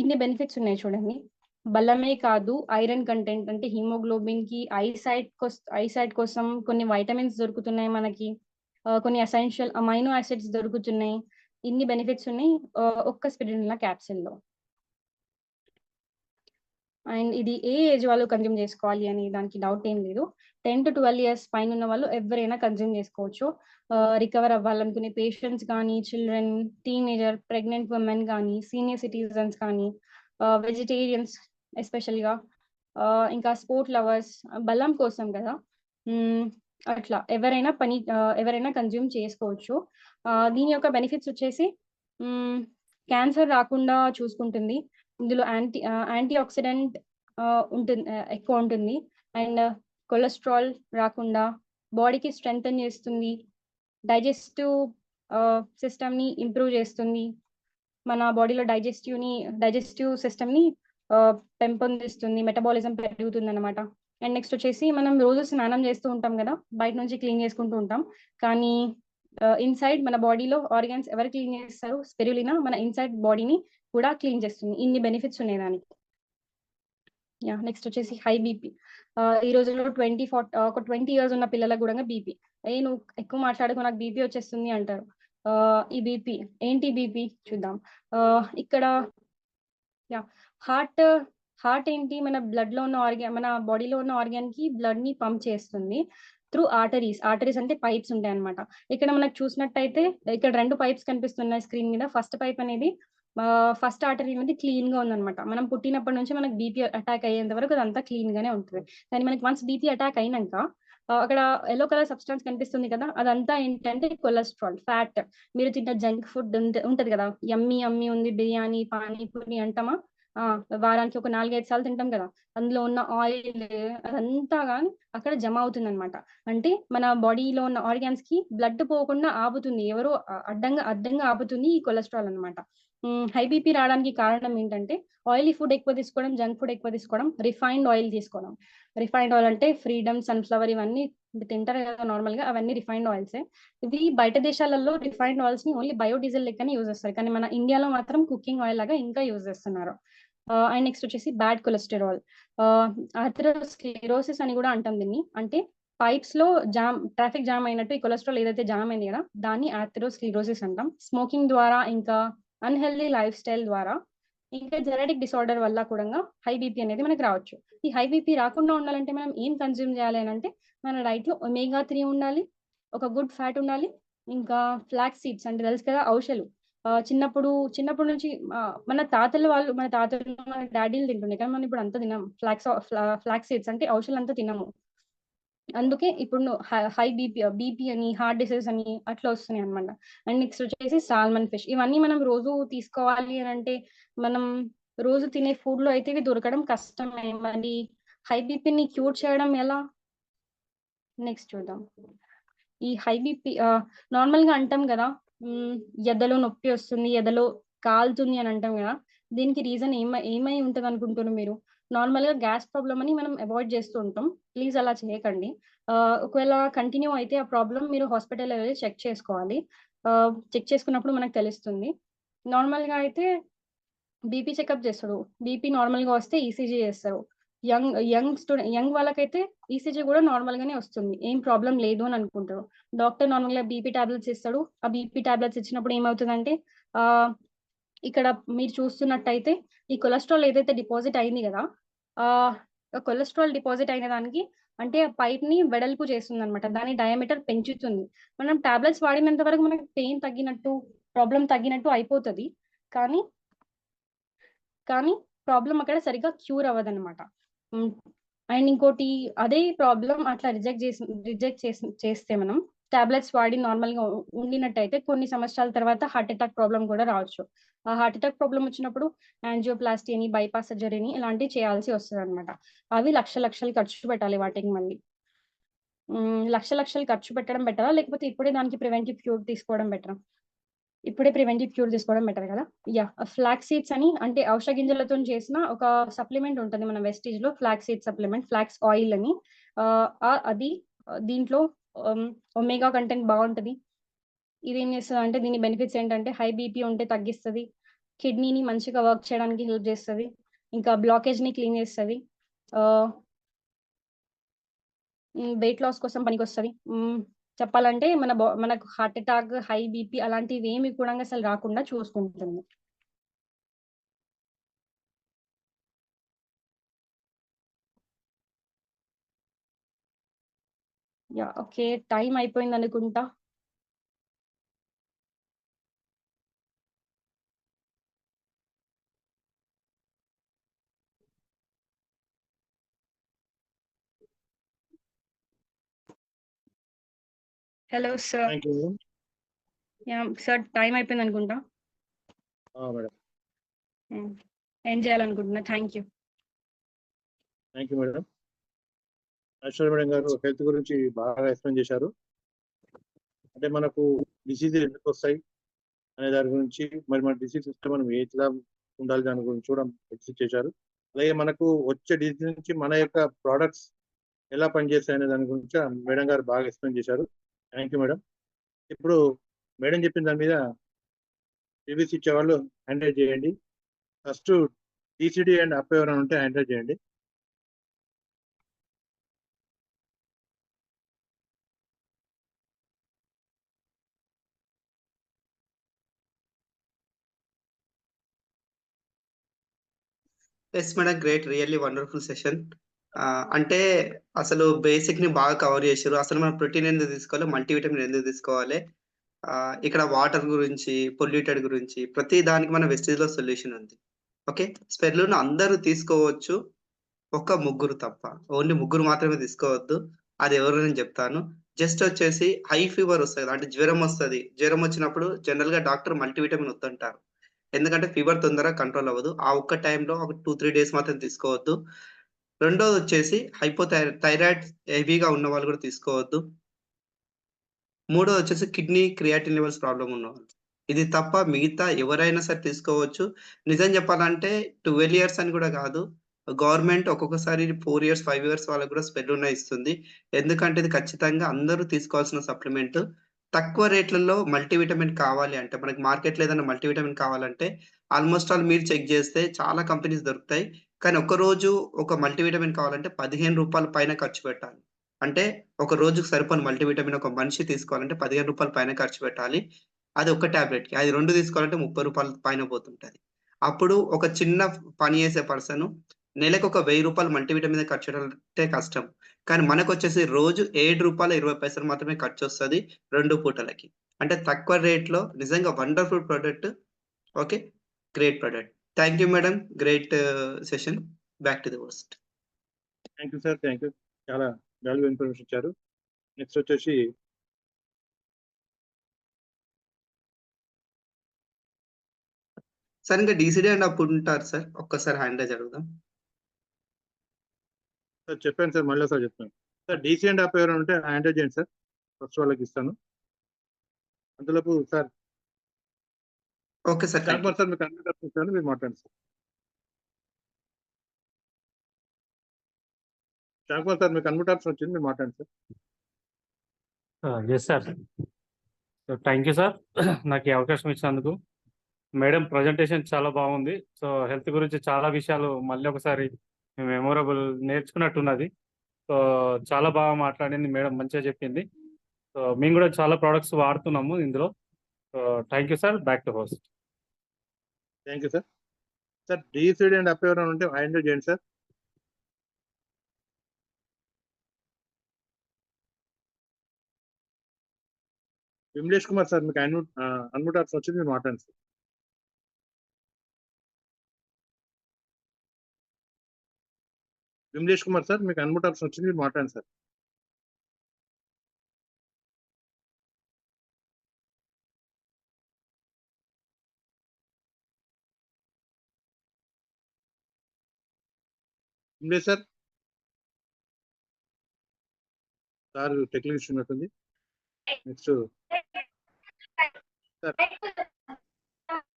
ఇన్ని బెనిఫిట్స్ ఉన్నాయి చూడండి. బలమే కాదు, ఐరన్ కంటెంట్ అంటే హిమోగ్లోబిన్ కి, ఐసైట్ కోసం కొన్ని వైటమిన్స్ దొరుకుతున్నాయి మనకి, కొన్ని ఎసెన్షియల్ అమైనో యాసిడ్స్ దొరుకుతున్నాయి. ఇన్ని బెనిఫిట్స్ ఉన్నాయి ఒక్క స్పిరులినా క్యాప్సిల్ లో. అండ్ ఇది ఏ ఏజ్ వాళ్ళు కన్జ్యూమ్ చేసుకోవాలి అని దానికి డౌట్ ఏం లేదు. 10 to 12 years పైన ఉన్న వాళ్ళు ఎవరైనా కన్జ్యూమ్ చేసుకోవచ్చు. రికవర్ అవ్వాలనుకునే పేషెంట్స్ కానీ, చిల్డ్రన్, టీనేజర్, ప్రెగ్నెంట్ ఉమెన్ కానీ, సీనియర్ సిటిజన్స్ కానీ, వెజిటేరియన్స్ ఎస్పెషల్గా, ఇంకా స్పోర్ట్ లవర్స్, బలం కోసం కదా, అట్లా ఎవరైనా కన్జ్యూమ్ చేసుకోవచ్చు. దీని యొక్క బెనిఫిట్స్ వచ్చేసి క్యాన్సర్ రాకుండా చూసుకుంటుంది. ఇందులో యాంటీ ఆక్సిడెంట్ ఉంటుంది, ఎక్కువ ఉంటుంది. అండ్ కొలెస్ట్రాల్ రాకుండా బాడీకి స్ట్రెంగ్తన్ చేస్తుంది. డైజెస్టివ్ సిస్టమ్ని ఇంప్రూవ్ చేస్తుంది. మన బాడీలో డైజెస్టివ్ సిస్టమ్ని పెంపొందిస్తుంది. మెటబాలిజం పెరుగుతుంది అనమాట. అండ్ నెక్స్ట్ వచ్చేసి మనం రోజు స్నానం చేస్తూ ఉంటాం కదా, బయట నుంచి క్లీన్ చేసుకుంటూ ఉంటాం. కానీ ఇన్సైడ్ మన బాడీలో ఆర్గాన్స్ ఎవరు క్లీన్ చేస్తారు? స్పిరులినా మన ఇన్సైడ్ బాడీని కూడా క్లీన్ చేస్తుంది. ఇన్ని బెనిఫిట్స్ ఉన్నాయి దానికి. నెక్స్ట్ వచ్చేసి హై బీపీ. ఈ రోజుల్లో 20 years ఉన్న పిల్లలకు కూడా బీపీ, నువ్వు ఎక్కువ మాట్లాడుకో నాకు బీపీ వచ్చేస్తుంది అంటారు. ఈ బీపీ ఏంటి? బీపీ చూద్దాం. ఇక్కడ హార్ట్ ఏంటి? మన బ్లడ్ లో ఉన్న మన బాడీలో ఉన్న ఆర్గాన్ కి బ్లడ్ ని పంప్ చేస్తుంది త్రూ ఆర్టరీస్ అంటే పైప్స్ ఉంటాయి అనమాట. ఇక్కడ మనకు చూసినట్టయితే ఇక్కడ 2 పైప్స్ కనిపిస్తున్నాయి స్క్రీన్ మీద. ఫస్ట్ పైప్ అనేది ఫస్ట్ ఆర్టరీ అనేది క్లీన్ గా ఉందన్నమాట. మనం పుట్టినప్పటి నుంచి మనకు బీపీ అటాక్ అయ్యేంత వరకు అదంతా క్లీన్ గానే ఉంటుంది. కానీ మనకి వన్స్ బీపీ అటాక్ అయినాక అక్కడ ఎల్లో కలర్ సబ్స్టాన్స్ కనిపిస్తుంది కదా, అదంతా ఏంటంటే కొలెస్ట్రాల్, ఫ్యాట్. మీరు తిన్న జంక్ ఫుడ్ ఉంటది కదా, యమ్మీ ఉంది బిర్యానీ, పానీపూరి అంటామా, వారానికి ఒక 4-5 సార్లు తింటాం కదా, అందులో ఉన్న ఆయిల్ అదంతా కానీ అక్కడ జమ అవుతుంది అనమాట. అంటే మన బాడీలో ఉన్న ఆర్గాన్స్ కి బ్లడ్ పోకుండా ఆపుతుంది, ఎవరో అడ్డంగా ఆపుతుంది ఈ కొలెస్ట్రాల్ అనమాట. హై బీపీ రావడానికి కారణం ఏంటంటే ఆయిలీ ఫుడ్ ఎక్కువ తీసుకోవడం, జంక్ ఫుడ్ ఎక్కువ తీసుకోవడం, రిఫైన్డ్ ఆయిల్ తీసుకోవడం. రిఫైన్డ్ ఆయిల్ అంటే ఫ్రీడమ్, సన్ఫ్లవర్ ఇవన్నీ తింటారు కదా నార్మల్ గా, అవన్నీ రిఫైన్డ్ ఆయిల్సే. ఇవి బయట దేశాలలో రిఫైన్డ్ ఆయిల్స్ ని ఓన్లీ బయోడీజిల్ లెక్కనే యూజ్ చేస్తారు, కానీ మన ఇండియాలో మాత్రం కుకింగ్ ఆయిల్ లాగా ఇంకా యూజ్ చేస్తున్నారు. అండ్ నెక్స్ట్ వచ్చేసి బ్యాడ్ కొలెస్టరాల్, ఆథెరోస్క్లెరోసిస్ అని కూడా అంటాం దీన్ని. అంటే పైప్స్ లో ట్రాఫిక్ జామ్ అయినట్టు ఈ కొలెస్ట్రాల్ ఏదైతే జామ్ అయింది కదా, దాన్ని ఆథెరోస్క్లెరోసిస్ అంటాం. స్మోకింగ్ ద్వారా, ఇంకా అన్హెల్దీ లైఫ్ స్టైల్ ద్వారా, ఇంకా జెనెటిక్ డిసార్డర్ వల్ల కూడా హై బీపీ అనేది మనకి రావచ్చు. ఈ హై బీపీ రాకుండా ఉండాలంటే మనం ఏం కన్జ్యూమ్ చేయాలి అని అంటే, మన డైట్ లో omega-3 ఉండాలి, ఒక గుడ్ ఫ్యాట్ ఉండాలి, ఇంకా ఫ్లాక్స్ సీడ్స్ అంటే తెలుసు కదా ఔషధలు. చిన్నప్పుడు నుంచి మన తాతలు మన డాడీలు తింటుండే, కానీ మనం ఇప్పుడు అంతా తిన్నాం. ఫ్లాక్స్ సీడ్స్ అంటే ఔషధాలు అంతా తిన్నాము. అందుకే ఇప్పుడు హై బీపీ అని, హార్ట్ డిసీజ్ అని అట్లా వస్తున్నాయి అనమాట. అండ్ నెక్స్ట్ వచ్చేసి సాల్మన్ ఫిష్. ఇవన్నీ మనం రోజు తీసుకోవాలి అని అంటే, మనం రోజు తినే ఫుడ్ లో అయితే ఇవి దొరకడం కష్టమే. మరి హై బీపీని క్యూర్ చేయడం ఎలా? నెక్స్ట్ చూద్దాం. ఈ హై బీపీ నార్మల్ గా అంటాం కదా, ఎదలో నొప్పి వస్తుంది, ఎదలో కాలుతుంది అని అంటాం కదా. దీనికి రీజన్ ఏమై ఉంటది అనుకుంటున్నారు మీరు? నార్మల్ గా గ్యాస్ ప్రాబ్లమ్ అని మనం అవాయిడ్ చేస్తూ ఉంటాం. ప్లీజ్ అలా చేయకండి. ఒకవేళ కంటిన్యూ అయితే ఆ ప్రాబ్లమ్, మీరు హాస్పిటల్ వెళ్ళి చెక్ చేసుకోవాలి. చెక్ చేసుకున్నప్పుడు మనకు తెలుస్తుంది. నార్మల్ గా అయితే బీపీ చెకప్ చేస్తాడు, బీపీ నార్మల్ గా వస్తే ఈసీజీ చేస్తారు. యంగ్ వాళ్ళకైతే ఈసీజీ కూడా నార్మల్ గానే వస్తుంది, ఏం ప్రాబ్లం లేదు అని అనుకుంటారు. డాక్టర్ నార్మల్ గా బీపీ టాబ్లెట్స్ ఇస్తాడు. ఆ బీపీ టాబ్లెట్స్ ఇచ్చినప్పుడు ఏమవుతుందంటే, ఇక్కడ మీరు చూస్తున్నట్టయితే ఈ కొలెస్ట్రాల్ ఏదైతే డిపాజిట్ అయింది కదా, కొలెస్ట్రాల్ డిపాజిట్ అయిన దానికి అంటే ఆ పైప్ ని వెడల్పు చేస్తుంది అనమాట, దాని డయామీటర్ పెంచుతుంది. మనం టాబ్లెట్స్ వాడినంత వరకు మనకి పెయిన్ తగ్గినట్టు, ప్రాబ్లం తగ్గినట్టు అయిపోతుంది. కానీ ప్రాబ్లం అక్కడ సరిగ్గా క్యూర్ అవ్వదన్నమాట. అండ్ ఇంకోటి, అదే ప్రాబ్లం అట్లా రిజెక్ట్ చేస్తే మనం టాబ్లెట్స్ వాడి నార్మల్ గా ఉండినట్టయితే కొన్ని సంవత్సరాల తర్వాత హార్ట్ అటాక్ ప్రాబ్లం కూడా రావచ్చు. ఆ హార్ట్ అటాక్ ప్రాబ్లం వచ్చినప్పుడు యాంజియోప్లాస్టీ అని, బైపాస్ సర్జరీ అని ఇలాంటివి చేయాల్సి వస్తుంది అనమాట. అవి లక్షలు ఖర్చు పెట్టాలి వాటికి మళ్ళీ. లక్షలు ఖర్చు పెట్టడం బెటరా? లేకపోతే ఇప్పుడే దానికి ప్రివెంటివ్ క్యూర్ తీసుకోవడం బెటరా? ఇప్పుడే ప్రివెంటివ్ క్యూర్ తీసుకోవడం బెటర్ కదా. ఫ్లాక్స్ సీడ్స్ అని, అంటే ఔషధ గింజలతో చేసిన ఒక సప్లిమెంట్ ఉంటుంది మన వెస్టీజ్ లో, flax seed supplement, flax oil అని. అది దీంట్లో ఒమేగా కంటెంట్ బాగుంటది. ఇది ఏం చేస్తుంది అంటే, దీని బెనిఫిట్స్ ఏంటంటే హై బీపీ ఉంటే తగ్గిస్తుంది, కిడ్నీని మంచిగా వర్క్ చేయడానికి హెల్ప్ చేస్తుంది, ఇంకా బ్లాకేజ్ ని క్లీన్ చేస్తుంది, వెయిట్ లాస్ కోసం పనికొస్తుంది. చెప్పాలంటే మనకు హార్ట్ అటాక్, హై బీపీ అలాంటివి ఏమి కూడా అసలు రాకుండా చూసుకుంటుంది. ఓకే, టైం అయిపోయింది అనుకుంటా. Hello sir. Thank you sir, time అయిపోయింది అనుకుంటా. మేడం. ఏం చేయాలనుకుంటున్నా? Thank you madam. Aishwarya madam గారు హెల్త్ గురించి బాగా ఎక్స్ప్లెయిన్ చేశారు. అంటే మనకు డిసీజ్ ఎందుకు వస్తాయి అనే దాని గురించి, మరి మన డిసీజ్ వస్తే మనం ఏట్లా ఉండాలి దాని గురించి కూడా ఎక్స్ప్లెయిన్ చేశారు. అలాగే మనకు వచ్చే డిసీజ్ నుంచి మన యొక్క ప్రోడక్ట్స్ ఎలా పనిచేస్తాయి అనే దాని గురించి మేడం గారు బాగా ఎక్స్ప్లెయిన్ చేశారు. Thank you madam. ఇప్పుడు మేడం చెప్పిన దాని మీద రివ్యూస్ ఇచ్చేవాళ్ళు హ్యాండిల్ చేయండి. ఫస్ట్ డిసిడి అండ్ అప్ ఎవరైనా ఉంటే హ్యాండిల్ చేయండి. Yes madam, great, really wonderful session. అంటే అసలు బేసిక్ ని బాగా కవర్ చేశారు. అసలు మనం ప్రోటీన్ ఎందుకు తీసుకోవాలి, మల్టీవిటమిన్ ఎందుకు తీసుకోవాలి, ఇక్కడ వాటర్ గురించి, పొల్యూటెడ్ గురించి, ప్రతి దానికి మన వెస్టేజ్ లో సొల్యూషన్ ఉంది. ఓకే, స్పెర్లూన్ అందరూ తీసుకోవచ్చు, ఒక్క ముగ్గురు తప్ప. ఓన్లీ ముగ్గురు మాత్రమే తీసుకోవద్దు. అది ఎవరు నేను చెప్తాను. జస్ట్ వచ్చేసి హై ఫీవర్ వస్తుంది, అంటే జ్వరం వస్తుంది. జ్వరం వచ్చినప్పుడు జనరల్ గా డాక్టర్ మల్టీవిటమిన్ వద్దంటారు, ఎందుకంటే ఫీవర్ తొందరగా కంట్రోల్ అవ్వదు. ఆ ఒక్క టైంలో ఒక 2-3 డేస్ మాత్రం తీసుకోవద్దు. రెండోది వచ్చేసి థైరాయిడ్ హెవీగా ఉన్న వాళ్ళు కూడా తీసుకోవద్దు. మూడోది వచ్చేసి కిడ్నీ క్రియాటిన్ లెవెల్స్ ప్రాబ్లం ఉన్నవాళ్ళు. ఇది తప్ప మిగతా ఎవరైనా సరే తీసుకోవచ్చు. నిజం చెప్పాలంటే 12 ఇయర్స్ అని కూడా కాదు, గవర్నమెంట్ ఒక్కొక్కసారి 4 ఇయర్స్ 5 ఇయర్స్ వాళ్ళకు కూడా స్పెర్లూనా ఇస్తుంది. ఎందుకంటే ఇది ఖచ్చితంగా అందరూ తీసుకోవాల్సిన సప్లిమెంట్. తక్కువ రేట్లలో మల్టీవిటమిన్ కావాలి అంటే, మనకి మార్కెట్లో ఏదైనా మల్టీవిటమిన్ కావాలంటే ఆల్మోస్ట్ ఆల్ మీరు చెక్ చేస్తే చాలా కంపెనీస్ దొరుకుతాయి. కానీ ఒక రోజు ఒక మల్టీవిటమిన్ కావాలంటే ₹15 పైన ఖర్చు పెట్టాలి. అంటే ఒక రోజుకు సరిపోని మల్టీవిటమిన్ ఒక మనిషి తీసుకోవాలంటే ₹15 పైన ఖర్చు పెట్టాలి. అది ఒక్క టాబ్లెట్‌కి. అది 2 తీసుకోవాలంటే ₹30 పైన పోతుంటది. అప్పుడు ఒక చిన్న పని చేసే పర్సన్ నెలకు ఒక ₹1000 మల్టీవిటమిన్ మీద ఖర్చు పెట్టాలంటే కష్టం. కానీ మనకొచ్చేసి రోజు ₹7.20 మాత్రమే ఖర్చొస్తది 2 పూటలకి. అంటే తక్కువ రేట్‌లో నిజంగా wonderful product. Okay, great product. Thank you madam. Great session. Back to the host. Thank you sir. Thank you. చాలా వాల్యుబుల్ ఇన్ఫర్మేషన్ ఇచ్చారు. నెక్స్ట్ వచ్చేసి సార్ ఇంకా డీసీడీ అండ్ అప్పుడు ఉంటారు సార్, ఒక్కసారి హ్యాండ్ రైజ్ అడుగుదాం. సార్ చెప్పాను సార్, మళ్ళీ సార్ చెప్తాను సార్. డీసీ అండ్ అప్ ఎవరైనా ఉంటే హ్యాండిల్ చేయండి సార్, ఫస్ట్ వాళ్ళకి ఇస్తాను. అంతలోపు సార్ ఓకే సార్, శాంపర్ సార్ మీకు అన్మ్యూట్ ఇస్తాను, మీరు మాట్లాడండి సార్. శాంపర్ సార్ మీకు అన్మ్యూట్ ఆప్షన్ వచ్చింది, మీరు మాట్లాడండి sir. Yes sir. Thank you sir, నాకు ఈ అవకాశం ఇచ్చినందుకు. మేడం ప్రజెంటేషన్ చాలా బాగుంది. సో హెల్త్ గురించి చాలా విషయాలు మళ్ళీ ఒకసారి మెమొరబుల్ నేర్చుకున్నట్టున్నది. సో చాలా బాగా మాట్లాడింది మేడం, మంచిగా చెప్పింది. సో మేము కూడా చాలా ప్రోడక్ట్స్ వాడుతున్నాము ఇందులో. So thank you sir. Back to host. Thank you sir. Sir DCD and up ఎవరైనా ఉంటే హ్యాండిల్ చేయండి సార్. విమలేష్ కుమార్ సార్ మీకు అన్మ్యూట్ ఆప్షన్ వచ్చింది, మీరు మాట్లాడండి సార్. విమలేష్ కుమార్ సార్ మీకు అన్మ్యూట్ ఆప్షన్ వచ్చింది, మీరు మాట్లాడండి సార్. లేదు సార్. సార్ టెక్నికల్ ఇష్యూ ఉన్నట్టుంది. Next sir.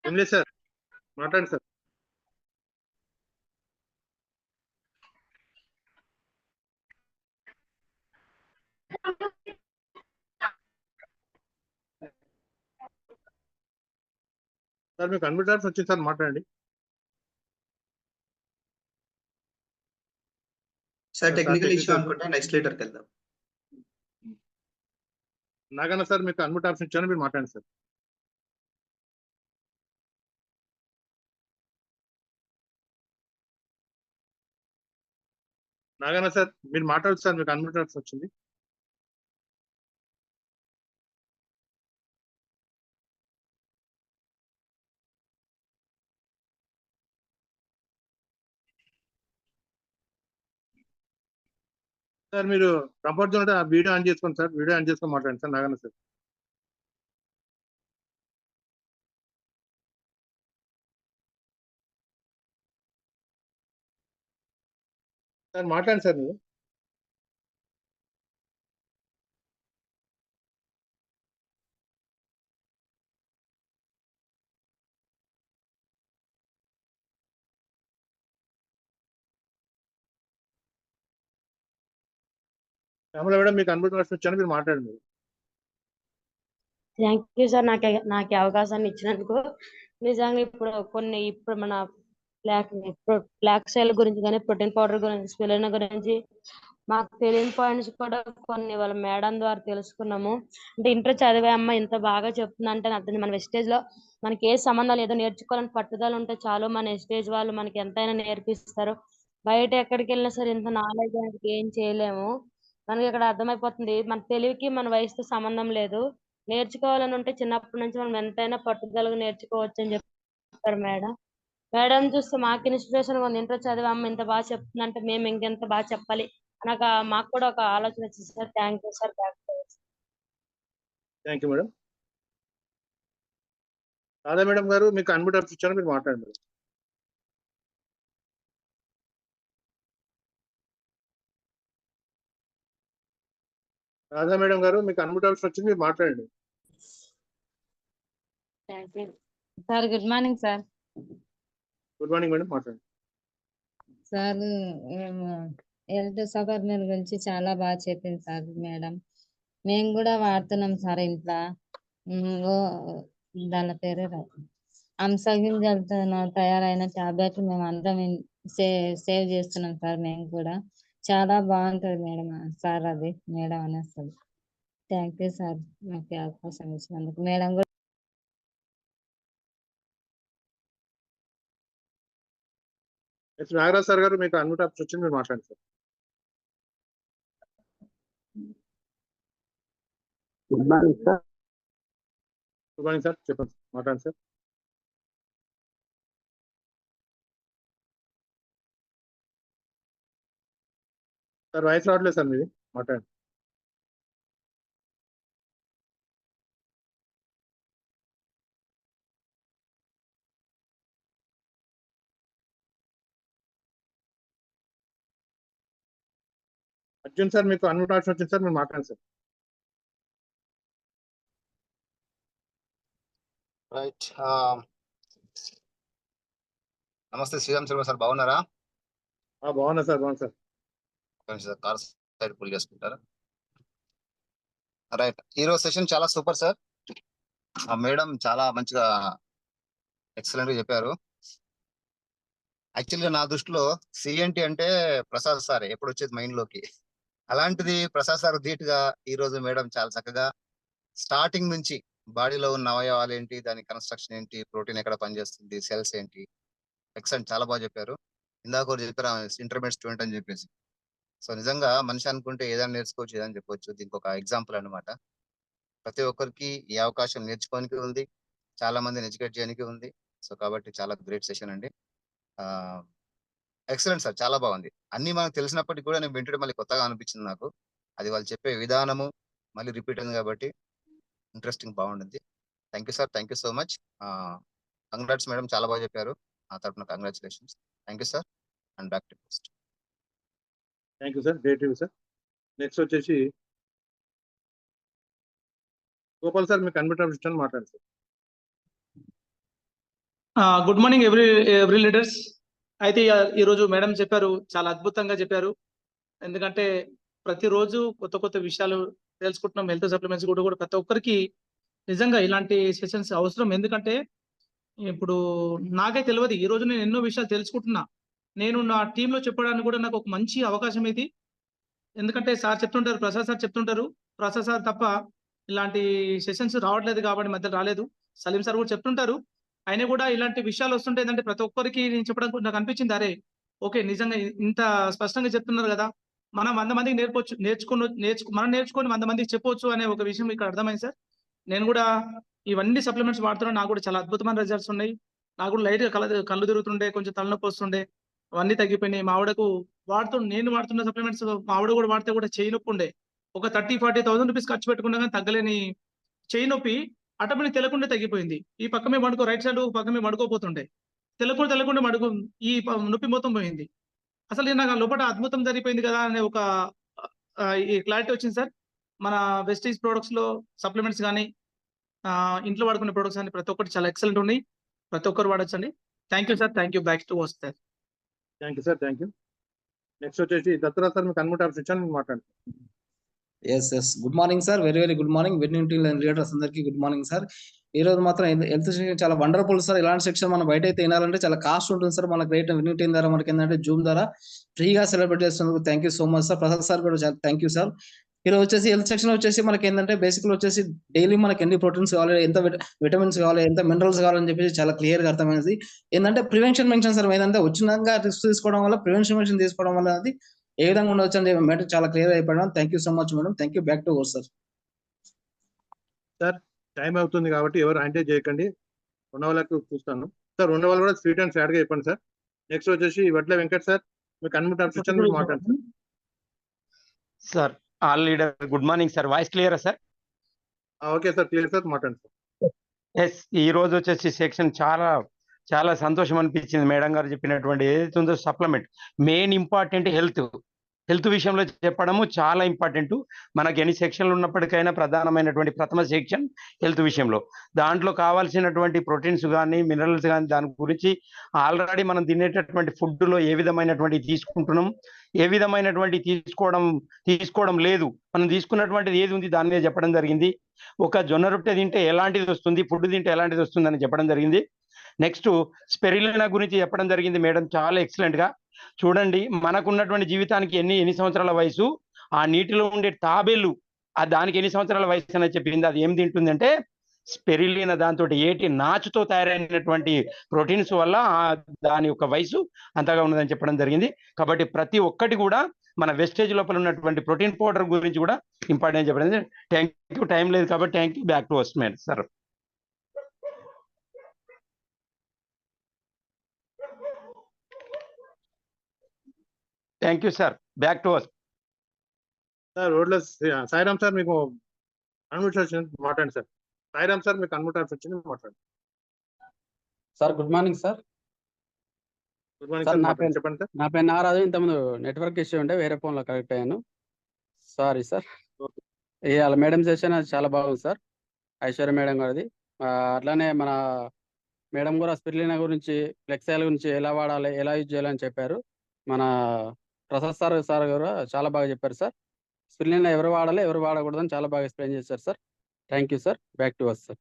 ఏం లేదు సార్, మాట్లాడండి సార్. సార్ మీకు అన్మ్యూట్ వచ్చింది సార్, మాట్లాడండి. సార్ టెక్నికల్ ఇష్యూ technical- అనుకుంటా, నెక్స్ట్ లీటర్కి వెళ్దాం. నాగన్న సార్ మీకు అన్మ్యూట్ ఆప్షన్ ఇచ్చాను, మీరు మాట్లాడండి సార్. నాగన్న సార్ మీరు మాట్లాడచ్చు సార్, మీకు అన్మ్యూట్ ఆప్షన్ వచ్చింది. సార్ మీరు కంఫర్ట్ జోన్ అంటే వీడియో ఆన్ చేసుకోండి సార్, వీడియో ఆన్ చేసుకొని మాట్లాడండి సార్ నాగన్న సార్. సార్ మాట్లాడండి సార్ మీరు. శ్యామల మేడం మీకు అన్మ్యూట్ ఆప్షన్ ఇచ్చాను, మీరు మాట్లాడండి. థ్యాంక్ యూ సార్, నాకు ఈ అవకాశాన్ని ఇచ్చినందుకు. నిజంగా ఇప్పుడు మన బ్లాక్ సెల్ గురించి కానీ ప్రోటీన్ పౌడర్ గురించి స్పిరులినా గురించి మాకు తెలియని పాయింట్స్ కూడా కొన్ని వాళ్ళ మేడం ద్వారా తెలుసుకున్నాము. అంటే ఇంటర్ చదివే అమ్మ ఇంత బాగా చెప్తుందంటే అర్థం. మన వెస్టేజ్ లో మనకి ఏ సంబంధం లేదో నేర్చుకోవాలని పట్టుదల ఉంటే చాలు, మన వెస్టేజ్ వాళ్ళు మనకి ఎంతైనా నేర్పిస్తారు. బయట ఎక్కడికి వెళ్ళినా సరే ఇంత నాలెడ్జ్ అనేది ఏం చేయలేము. మనకి ఇక్కడ అర్థమైపోతుంది మన తెలివికి మన వయసుతో సంబంధం లేదు. నేర్చుకోవాలని ఉంటే చిన్నప్పటి నుంచి మనం ఎంతైనా పట్టుదలగా నేర్చుకోవచ్చు అని చెప్పారు మేడం. మేడం చూస్తే మాకు ఇన్స్పిరేషన్ ఉంది. ఇంటర్ చదివే అమ్మ ఇంత బాగా చెప్తుందంటే మేము ఇంకెంత బాగా చెప్పాలి. మాకు కూడా ఒక ఆలోచన వచ్చింది sir. Thank you sir. Thank you madam. Radha madam గారు మీకు అన్మ్యూట్ ఆప్షన్ ఇచ్చాను, మీరు మాట్లాడండి. రాధా మేడం గారు మీకు అన్మ్యూట్ ఆప్షన్ వచ్చింది, మీరు మాట్లాడండి. Sir good morning sir. Good morning madam, మాట్లాడండి. సార్ హెల్త్ సపర్నర్ గురించి చాలా బాగా చెప్పింది సార్ మేడం. మేము కూడా వాడుతున్నాం సార్ ఇంట్లో. దాని పేరు అంశగింజలతో తయారైన టాబ్లెట్లు మేము అందరం సేవ్ చేస్తున్నాం సార్. మేము కూడా చాలా బాగుంటుంది మేడం సార్ అది మేడం అనేస్తుంది. థ్యాంక్ యూ సార్ నాకు అవకాశం ఇచ్చినందుకు. మేడం కూడా నెక్స్ట్ నాగరాజ్ సార్ గారు మీకు అన్మ్యూట్ ఆప్షన్ వచ్చింది, మీరు మాట్లాడండి sir. Good morning sir. Good morning sir, చెప్పండి మాట్లాడండి సార్. సార్ వాయిస్ రావట్లేదు సార్ మీది, మాట్లాడండి. అర్జున్ సార్ మీకు అన్మ్యూట్ ఆప్షన్ వచ్చింది సార్, మీరు మాట్లాడండి సార్. రైట్. నమస్తే శ్రీరామ్ శర్మ సార్, బాగున్నారా? బాగున్నా సార్, బాగున్నా sir. Sir car side pull చేసుకుంటారా? రైట్. ఈరోజు సెషన్ చాలా సూపర్ సార్. మేడం చాలా మంచిగా ఎక్సలెంట్ గా చెప్పారు. యాక్చువల్గా నా దృష్టిలో సిఎన్టీ అంటే ప్రసాద్ సార్ ఎప్పుడు వచ్చేది మైండ్ లోకి. అలాంటిది ప్రసాద్ సార్ ధీటుగా ఈ రోజు మేడం చాలా చక్కగా స్టార్టింగ్ నుంచి బాడీలో ఉన్న అవయవాలు ఏంటి, దాని కన్స్ట్రక్షన్ ఏంటి, ప్రోటీన్ ఎక్కడ పనిచేస్తుంది, సెల్స్ ఏంటి, ఎక్సలెంట్ చాలా బాగా చెప్పారు. ఇందాక ఒకటి చెప్పారు ఇంటర్మీడియట్ స్టూడెంట్ అని చెప్పేసి. సో నిజంగా మనిషి అనుకుంటే ఏదైనా నేర్చుకోవచ్చు, ఏదైనా చెప్పొచ్చు. దీనికి ఒక ఎగ్జాంపుల్ అనమాట. ప్రతి ఒక్కరికి ఈ అవకాశం నేర్చుకోనికి ఉంది, చాలా మందిని ఎడ్యుకేట్ చేయడానికి ఉంది. సో కాబట్టి చాలా గ్రేట్ సెషన్ అండి. ఎక్సలెంట్ సార్, చాలా బాగుంది. అన్ని మనకు తెలిసినప్పటికీ కూడా నేను వింటడం మళ్ళీ కొత్తగా అనిపించింది నాకు. అది వాళ్ళు చెప్పే విధానము మళ్ళీ రిపీట్ అయింది కాబట్టి ఇంట్రెస్టింగ్ బాగుంటుంది. Thank you sir, thank you so much. Congrats madam, చాలా బాగా చెప్పారు. ఆ తరపున congratulations. Thank you sir, and back to post. Thank you sir, great review sir. Next వచ్చేసి గోపాల్ సార్, మీకు కన్వర్టర్ సిస్టమ్ మాట్లాడండి sir. Good morning every leaders. అయితే ఈరోజు మేడం చెప్పారు, చాలా అద్భుతంగా చెప్పారు. ఎందుకంటే ప్రతిరోజు కొత్త కొత్త విషయాలు తెలుసుకుంటున్నాం. హెల్త్ సప్లిమెంట్స్ కూడా ప్రతి ఒక్కరికి నిజంగా ఇలాంటి సెషన్స్ అవసరం. ఎందుకంటే ఇప్పుడు నాకే తెలియదు, ఈ రోజు నేను ఎన్నో విషయాలు తెలుసుకుంటున్నా. నేను నా టీంలో చెప్పడానికి కూడా నాకు ఒక మంచి అవకాశం ఇది. ఎందుకంటే సార్ చెప్తుంటారు, ప్రసాద్ సార్ చెప్తుంటారు, ప్రసాద్ సార్ తప్ప ఇలాంటి సెషన్స్ రావట్లేదు కాబట్టి మధ్యలో రాలేదు. సలీం సార్ కూడా చెప్తుంటారు. అయినా కూడా ఇలాంటి విషయాలు వస్తుంటే ఏంటంటే ప్రతి ఒక్కరికి నేను చెప్పడానికి నాకు అనిపించింది, అరే ఓకే నిజంగా ఇంత స్పష్టంగా చెప్తున్నారు కదా, మనం 100 మందికి మనం నేర్చుకొని 100 మందికి చెప్పొచ్చు అనే ఒక విషయం ఇక్కడ అర్థమైంది సార్. నేను కూడా ఇవన్నీ సప్లిమెంట్స్ వాడుతున్నాను. నాకు కూడా చాలా అద్భుతమైన రిజల్ట్స్ ఉన్నాయి. నాకు కూడా లైట్ గా కళ్ళు తిరుగుతుండే, కొంచెం తలనొప్పి వస్తుండే, అవన్నీ తగ్గిపోయినాయి. మా ఆవిడకు నేను వాడుతున్న సప్లిమెంట్స్ మా ఆవిడ కూడా వాడితే కూడా చేయి నొప్పి ఉండే. ఒక 30,000-40,000 రూపీస్ ఖర్చు పెట్టుకున్నా కానీ తగ్గలేని చేయి నొప్పి ఆటోమేటిక్ తెలకుండా తగ్గిపోయింది. ఈ పక్క మీద పడుకో, రైట్ సైడ్ పక్క మీద పడుకోపోతుండే, తెలకుండా నొప్పి మొత్తం పోయింది. అసలు నాకు లోపల అద్భుతం జరిగిపోయింది కదా అనే ఒక ఈ క్లారిటీ వచ్చింది సార్. మన వెస్టీజ్ ప్రొడక్ట్స్ లో సప్లిమెంట్స్ కానీ ఇంట్లో వాడుకునే ప్రొడక్ట్స్ కానీ ప్రతి ఒక్కటి చాలా ఎక్సలెంట్ ఉన్నాయి. ప్రతి ఒక్కరు వాడొచ్చండి. Thank you sir, thank you. Back to వస్తారు. Thank you sir, thank you. Next వచ్చేసి దత్తరా సార్, మీకు కన్వర్టర్ సిస్టమ్ మాట్లాడండి. Yes good morning sir, very good morning. Leaders అందరికీ గుడ్ మార్నింగ్ సార్. ఈ రోజు మాత్రం హెల్త్ సెక్షన్ చాలా వండర్ఫుల్ సార్. ఇలాంటి సెక్షన్ మనం బయట అయితే వినాలంటే చాలా కాస్ట్ ఉంటుంది సార్. మన గ్రేట్ విన్నింగ్ టీం ద్వారా మనకి ఏంటంటే జూమ్ ద్వారా ఫ్రీగా సెలబ్రేట్ చేస్తున్నందుకు thank you so much sir. Prasad sir కూడా థ్యాంక్ యూ సార్. ఈరోజు వచ్చేసి హెల్త్ సెక్షన్ వచ్చేసి మనకి ఏంటంటే బేసిక్ వచ్చేసి డైలీ మనకి ఎన్ని ప్రోటీన్స్ కావాలి, ఎంత విటమిన్స్ కావాలి, ఎంత మినరల్స్ కావాలని చెప్పేసి చాలా క్లియర్ గా అర్థమైనది. ఏంటంటే ప్రివెన్షన్ మెన్షన్ సార్. ఏంటంటే వచ్చినాక రిస్క్ తీసుకోవడం వల్ల, ప్రివెన్షన్ మెన్షన్ తీసుకోవడం వల్ల అది ఏ విధంగా ఉండవచ్చు అని మేడం చాలా క్లియర్ అయిపోయాం. Thank you so much madam. Thank you. Back to work sir. Sir time అవుతుంది కాబట్టి ఎవరు హ్యాండిల్ చేయకండి. 2 వాళ్ళకు చూస్తాను సార్. 2 వాళ్ళు కూడా స్వీట్ అండ్ సాడ్ గా చెప్పండి సార్. నెక్స్ట్ వచ్చేసి వడ్ల వెంకట్ సార్, మీకు కన్వర్టర్ సిస్టమ్ మాట్లాడండి sir. All leader good morning sir. Voice క్లియరా sir? Okay sir, clear sir, మాట్లాడండి సార్. ఎస్, ఈ రోజు వచ్చేసి సెక్షన్ చాలా సంతోషం అనిపించింది. మేడం గారు చెప్పినటువంటి ఏదైతే ఉందో సప్లిమెంట్ మెయిన్ ఇంపార్టెంట్ హెల్త్ విషయంలో చెప్పడము చాలా ఇంపార్టెంట్. మనకి ఎన్ని సెక్షన్లు ఉన్నప్పటికైనా ప్రధానమైనటువంటి ప్రథమ సెక్షన్ హెల్త్ విషయంలో. దాంట్లో కావాల్సినటువంటి ప్రోటీన్స్ కానీ మినరల్స్ కానీ దాని గురించి ఆల్రెడీ మనం తినేటటువంటి ఫుడ్లో ఏ విధమైనటువంటి తీసుకుంటున్నాం, ఏ విధమైనటువంటి తీసుకోవడం లేదు, మనం తీసుకున్నటువంటిది ఏది ఉంది దాని మీద చెప్పడం జరిగింది. ఒక జొన్న రొట్టె తింటే ఎలాంటిది వస్తుంది, ఫుడ్ తింటే ఎలాంటిది వస్తుంది అని చెప్పడం జరిగింది. నెక్స్ట్ స్పెరులినా గురించి చెప్పడం జరిగింది మేడం, చాలా ఎక్సలెంట్ గా. చూడండి, మనకున్నటువంటి జీవితానికి ఎన్ని సంవత్సరాల వయసు, ఆ నీటిలో ఉండే తాబేలు దానికి ఎన్ని సంవత్సరాల వయసు అని చెప్పింది. అది ఏం తింటుందంటే స్పెరులినా, దాంతో ఏటి నాచుతో తయారైనటువంటి ప్రోటీన్స్ వల్ల దాని యొక్క వయసు అంతగా ఉన్నదని చెప్పడం జరిగింది. కాబట్టి ప్రతి ఒక్కటి కూడా మన వెస్టేజ్ లోపల ఉన్నటువంటి ప్రోటీన్ పౌడర్ గురించి కూడా ఇంపార్టెంట్ చెప్పడం. Thank you. టైం లేదు కాబట్టి thank you. Back to work madam sir. Thank you sir. Back to work sir. రోడ్ల సాయిరామ్ సార్, మీకు కన్వర్టర్ మాట్లాడండి సార్. సాయిరామ్ సార్, మీకు కన్వర్టర్ మాట్లాడండి sir. Good morning sir. Good morning sir, చెప్పండి సార్. నా పేరు నారాజు. ఇంతకుముందు నెట్వర్క్ ఇష్యూ ఉంటే వేరే ఫోన్ లో కనెక్ట్ అయ్యాను. Sorry sir. ఇవాళ మేడం సెషన్ చాలా బాగుంది సార్, ఐశ్వర్య మేడం గారిది. అట్లానే మన మేడం కూడా స్పిరులినా గురించి, ఫ్లెక్సైల్ గురించి ఎలా వాడాలి, ఎలా యూజ్ చేయాలని చెప్పారు. మన ప్రసాద్ సార్ గారు చాలా బాగా చెప్పారు సార్. స్పిరులినా ఎవరు వాడాలి, ఎవరు వాడకూడదని చాలా బాగా ఎక్స్ప్లెయిన్ చేశారు sir. Thank you sir. Back to work sir.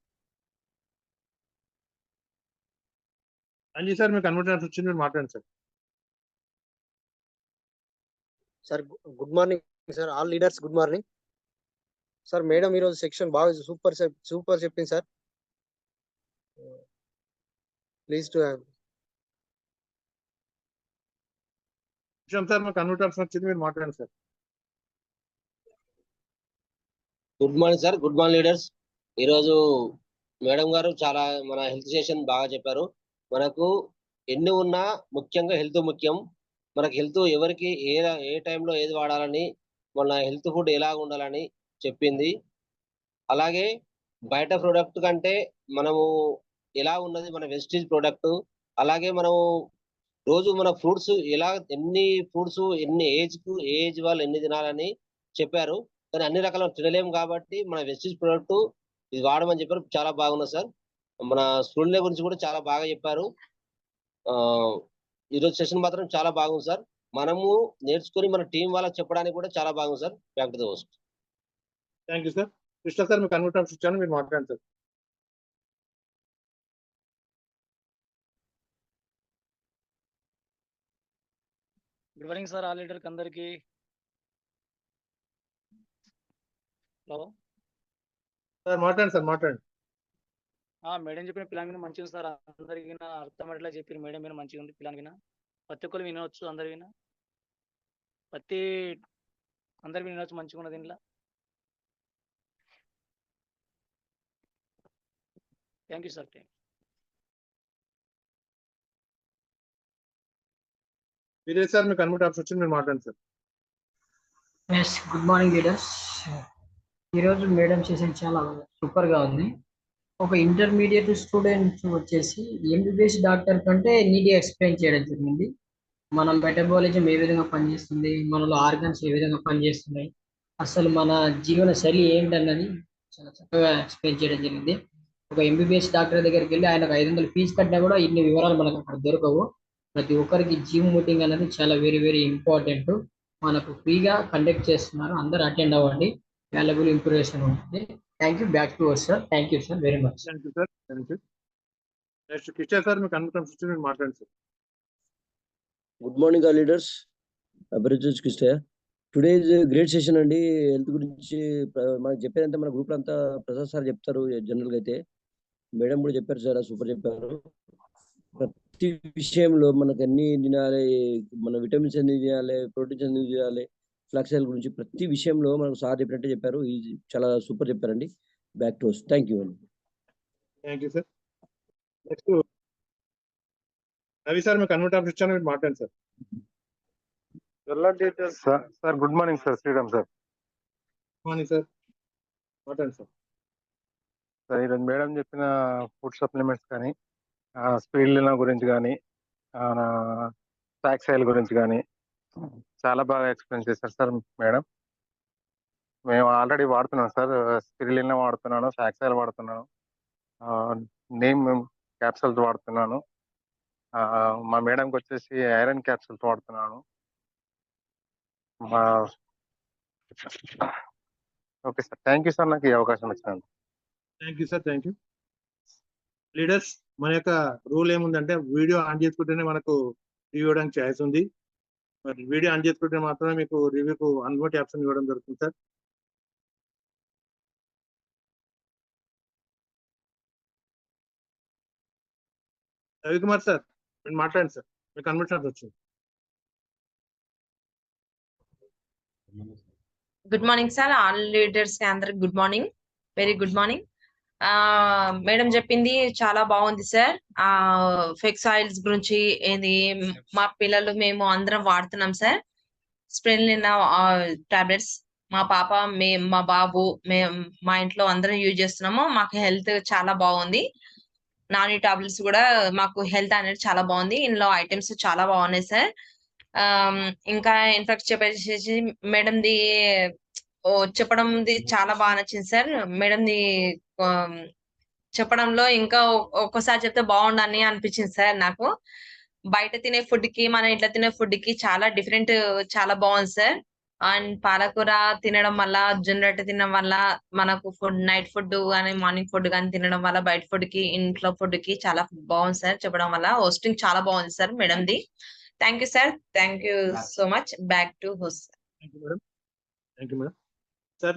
Anji sir, మీకు కన్వర్టర్ మీరు మాట్లాడండి sir. Sir good morning sir. All leaders good morning sir. Madam ఈరోజు సెక్షన్ బాగా సూపర్ చెప్పింది sir. Please to have sir, మీకు కన్వర్టర్ మీరు మాట్లాడండి sir. Good morning sir. Good morning leaders. ఈరోజు మేడం గారు చాలా మన హెల్త్ సెషన్ బాగా చెప్పారు. మనకు ఎన్ని ఉన్నా ముఖ్యంగా హెల్త్ ముఖ్యం. మనకు హెల్త్ ఎవరికి ఏ టైంలో ఏది వాడాలని, మన హెల్త్ ఫుడ్ ఎలా ఉండాలని చెప్పింది. అలాగే బయట ప్రోడక్ట్ కంటే మనము ఎలా ఉన్నది మన వెస్టీజ్ ప్రోడక్ట్, అలాగే మనము రోజు మన ఫ్రూట్స్ ఎలా ఎన్ని ఫ్రూట్స్ ఎన్ని ఏజ్ వాళ్ళు ఎన్ని తినాలని చెప్పారు. కానీ అన్ని రకాల తినలేము కాబట్టి మన వెస్టీజ్ ప్రొడక్ట్ ఇది వాడమని చెప్పారు. చాలా బాగున్నది సార్. మన స్టూడెంట్ల గురించి కూడా చాలా బాగా చెప్పారు. ఈరోజు సెషన్ మాత్రం చాలా బాగుంది సార్. మనము నేర్చుకుని మన టీం వాళ్ళకి చెప్పడానికి కూడా చాలా బాగుంది sir. Back to the host. Thank you sir. Krishna sir మీకు కన్వర్ట్ ఇచ్చాను, మీరు మాట్లాడండి sir. Good morning sir, all లీడర్కి అందరికి. హలో సార్ మాట్లాడండి సార్, మాట్లాడండి. మేడం చెప్పిన ప్లాన్ మీద మంచిగా ఉంది సార్. అందరికి అర్థమయ్యేలా చెప్పారు మేడం మీద మంచిగా ఉంది ప్లాన్ మీద. ప్రతి ఒక్కరు వినవచ్చు, అందరు అందరు వినవచ్చు, మంచిగా ఉన్నది ఇంట్లో. Thank you sir. Vijay sir మీకు కన్వర్ట్ ఆప్షన్ వచ్చింది, మీరు మాట్లాడండి sir. Yes, good morning leaders. ఈరోజు మేడం సెషన్ చాలా సూపర్గా ఉంది. ఒక ఇంటర్మీడియట్ స్టూడెంట్ వచ్చేసి ఎంబీబీఎస్ డాక్టర్ కంటే నీట్గా ఎక్స్ప్లెయిన్ చేయడం జరిగింది. మన మెటబాలిజం ఏ విధంగా పనిచేస్తుంది, మనలో ఆర్గన్స్ ఏ విధంగా పనిచేస్తున్నాయి, అసలు మన జీవన శైలి ఏంటన్నది చాలా చక్కగా ఎక్స్ప్లెయిన్ చేయడం జరిగింది. ఒక ఎంబీబీఎస్ డాక్టర్ దగ్గరికి వెళ్ళి ఆయనకు 500 ఫీజు కట్టినా కూడా ఇన్ని వివరాలు మనకు అక్కడ దొరకవు. ప్రతి ఒక్కరికి జిమ్ మీటింగ్ అనేది చాలా వెరీ వెరీ ఇంపార్టెంట్. మనకు ఫ్రీగా కండక్ట్ చేస్తున్నారు, అందరు అటెండ్ అవ్వండి. వాల్యుబుల్ ఇంప్రూవేషన్ ఉంటుంది. Thank you. Back to work sir. Thank you sir very much. Thank you sir. Thank you. Next Kishore sir మీకు కన్వర్ట్ ఆప్షన్ వచ్చింది, మీరు మాట్లాడండి sir. Good morning all leaders. Abhiruchi Kishore. Today is great session అండి. Health గురించి మనకు చెప్పేదంటే మన group అంతా Prasad sir చెప్తారు జనరల్గా అయితే. మేడం కూడా చెప్పారు సార్, సూపర్ చెప్పారు. ప్రతి విషయంలో మనకు అన్ని తినాలి, మన విటమిన్స్ అన్ని తినాలి, ప్రోటీన్స్ అన్ని తినాలి, ఫ్లాక్స్ ఆయిల్ గురించి ప్రతి విషయంలో మనకు సార్ చెప్పినట్టే చెప్పారు. ఇది చాలా సూపర్ చెప్పారండి. Back to host. Thank you అండి. Thank you sir. Next Ravi sir మీకు కన్వర్ట్ ఆప్షన్ ఇచ్చాను, మీరు మాట్లాడండి sir. Sir good morning sir, Shriram sir. Good morning sir, మాట్లాడండి సార్. సార్ ఈరోజు మేడం చెప్పిన ఫుడ్ సప్లిమెంట్స్ కానీ, స్పిరులినా గురించి కానీ, ఫ్లాక్స్ ఆయిల్ గురించి కానీ చాలా బాగా ఎక్స్ప్లెయిన్ చేశారు సార్ మేడం. మేము ఆల్రెడీ వాడుతున్నాం సార్. స్పిరులినా వాడుతున్నాను, ఫ్లాక్స్ ఆయిల్ వాడుతున్నాను, నేమ్ క్యాప్సూల్స్ వాడుతున్నాను. మా మేడంకి వచ్చేసి ఐరన్ క్యాప్సూల్స్ వాడుతున్నాను. Okay sir, thank you sir నాకు ఈ అవకాశం ఇచ్చినందుకు. Thank you sir. Thank you. Leaders, మన యొక్క రూల్ ఏముందంటే వీడియో ఆన్ చేసుకుంటేనే మనకు రివ్యూ ఇవ్వడానికి ఛాయిస్ ఉంది. మరి వీడియో ఆన్ చేసుకుంటే మాత్రమే మీకు రివ్యూకు అన్మోటి ఆప్షన్ ఇవ్వడం జరుగుతుంది సార్. రవికుమార్ సార్ మీరు మాట్లాడండి సార్, మీకు కన్వర్షన్ వచ్చింది. Good morning sir, all leaders కి అందరికి good morning, very good morning. Madam చెప్పింది చాలా బాగుంది సార్. ఫెక్స్ ఆయిల్స్ గురించి ఏది మా పిల్లలు మేము అందరం వాడుతున్నాం సార్. స్ప్రెలినా టాబ్లెట్స్ మా పాప మా బాబు మా ఇంట్లో అందరం యూజ్ చేస్తున్నాము. మాకు హెల్త్ చాలా బాగుంది. నాని టాబ్లెట్స్ కూడా మాకు హెల్త్ అనేది చాలా బాగుంది. ఇందులో ఐటమ్స్ చాలా బాగున్నాయి సార్. ఇంకా ఇన్ఫాక్ట్ చెప్పేసి మేడంది చెప్పడంది చాలా బాగా నచ్చింది సార్. మేడంది చెప్పడంలో ఇంకా ఒక్కసారి చెప్తే బాగుండని అనిపించింది సార్ నాకు. బయట తినే ఫుడ్ కి మన ఇంట్లో తినే ఫుడ్ కి చాలా డిఫరెంట్, చాలా బాగుంది సార్. అండ్ పాలకూర తినడం వల్ల, జొన్న రొట్టె తినడం వల్ల మనకు ఫుడ్, నైట్ ఫుడ్ కానీ మార్నింగ్ ఫుడ్ కానీ తినడం వల్ల బయట ఫుడ్ కి ఇంట్లో ఫుడ్ కి చాలా బాగుంది సార్. చెప్పడం వల్ల హోస్టింగ్ చాలా బాగుంది సార్ మేడంది. Thank you sir. Thank you so much. Back to host. Thank you madam. Thank you madam. Sir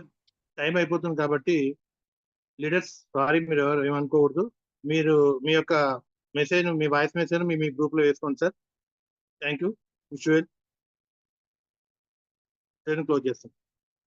time అయిపోతుంది కాబట్టి లీడర్స్ సారీ, మీరు ఎవరు ఏమనుకోకూడదు. మీరు మీ యొక్క మెసేజ్, మీ వాయిస్ మెసేజ్ మీ గ్రూప్ లో వేసుకోండి sir. Thank you. Visual close చేస్తాం.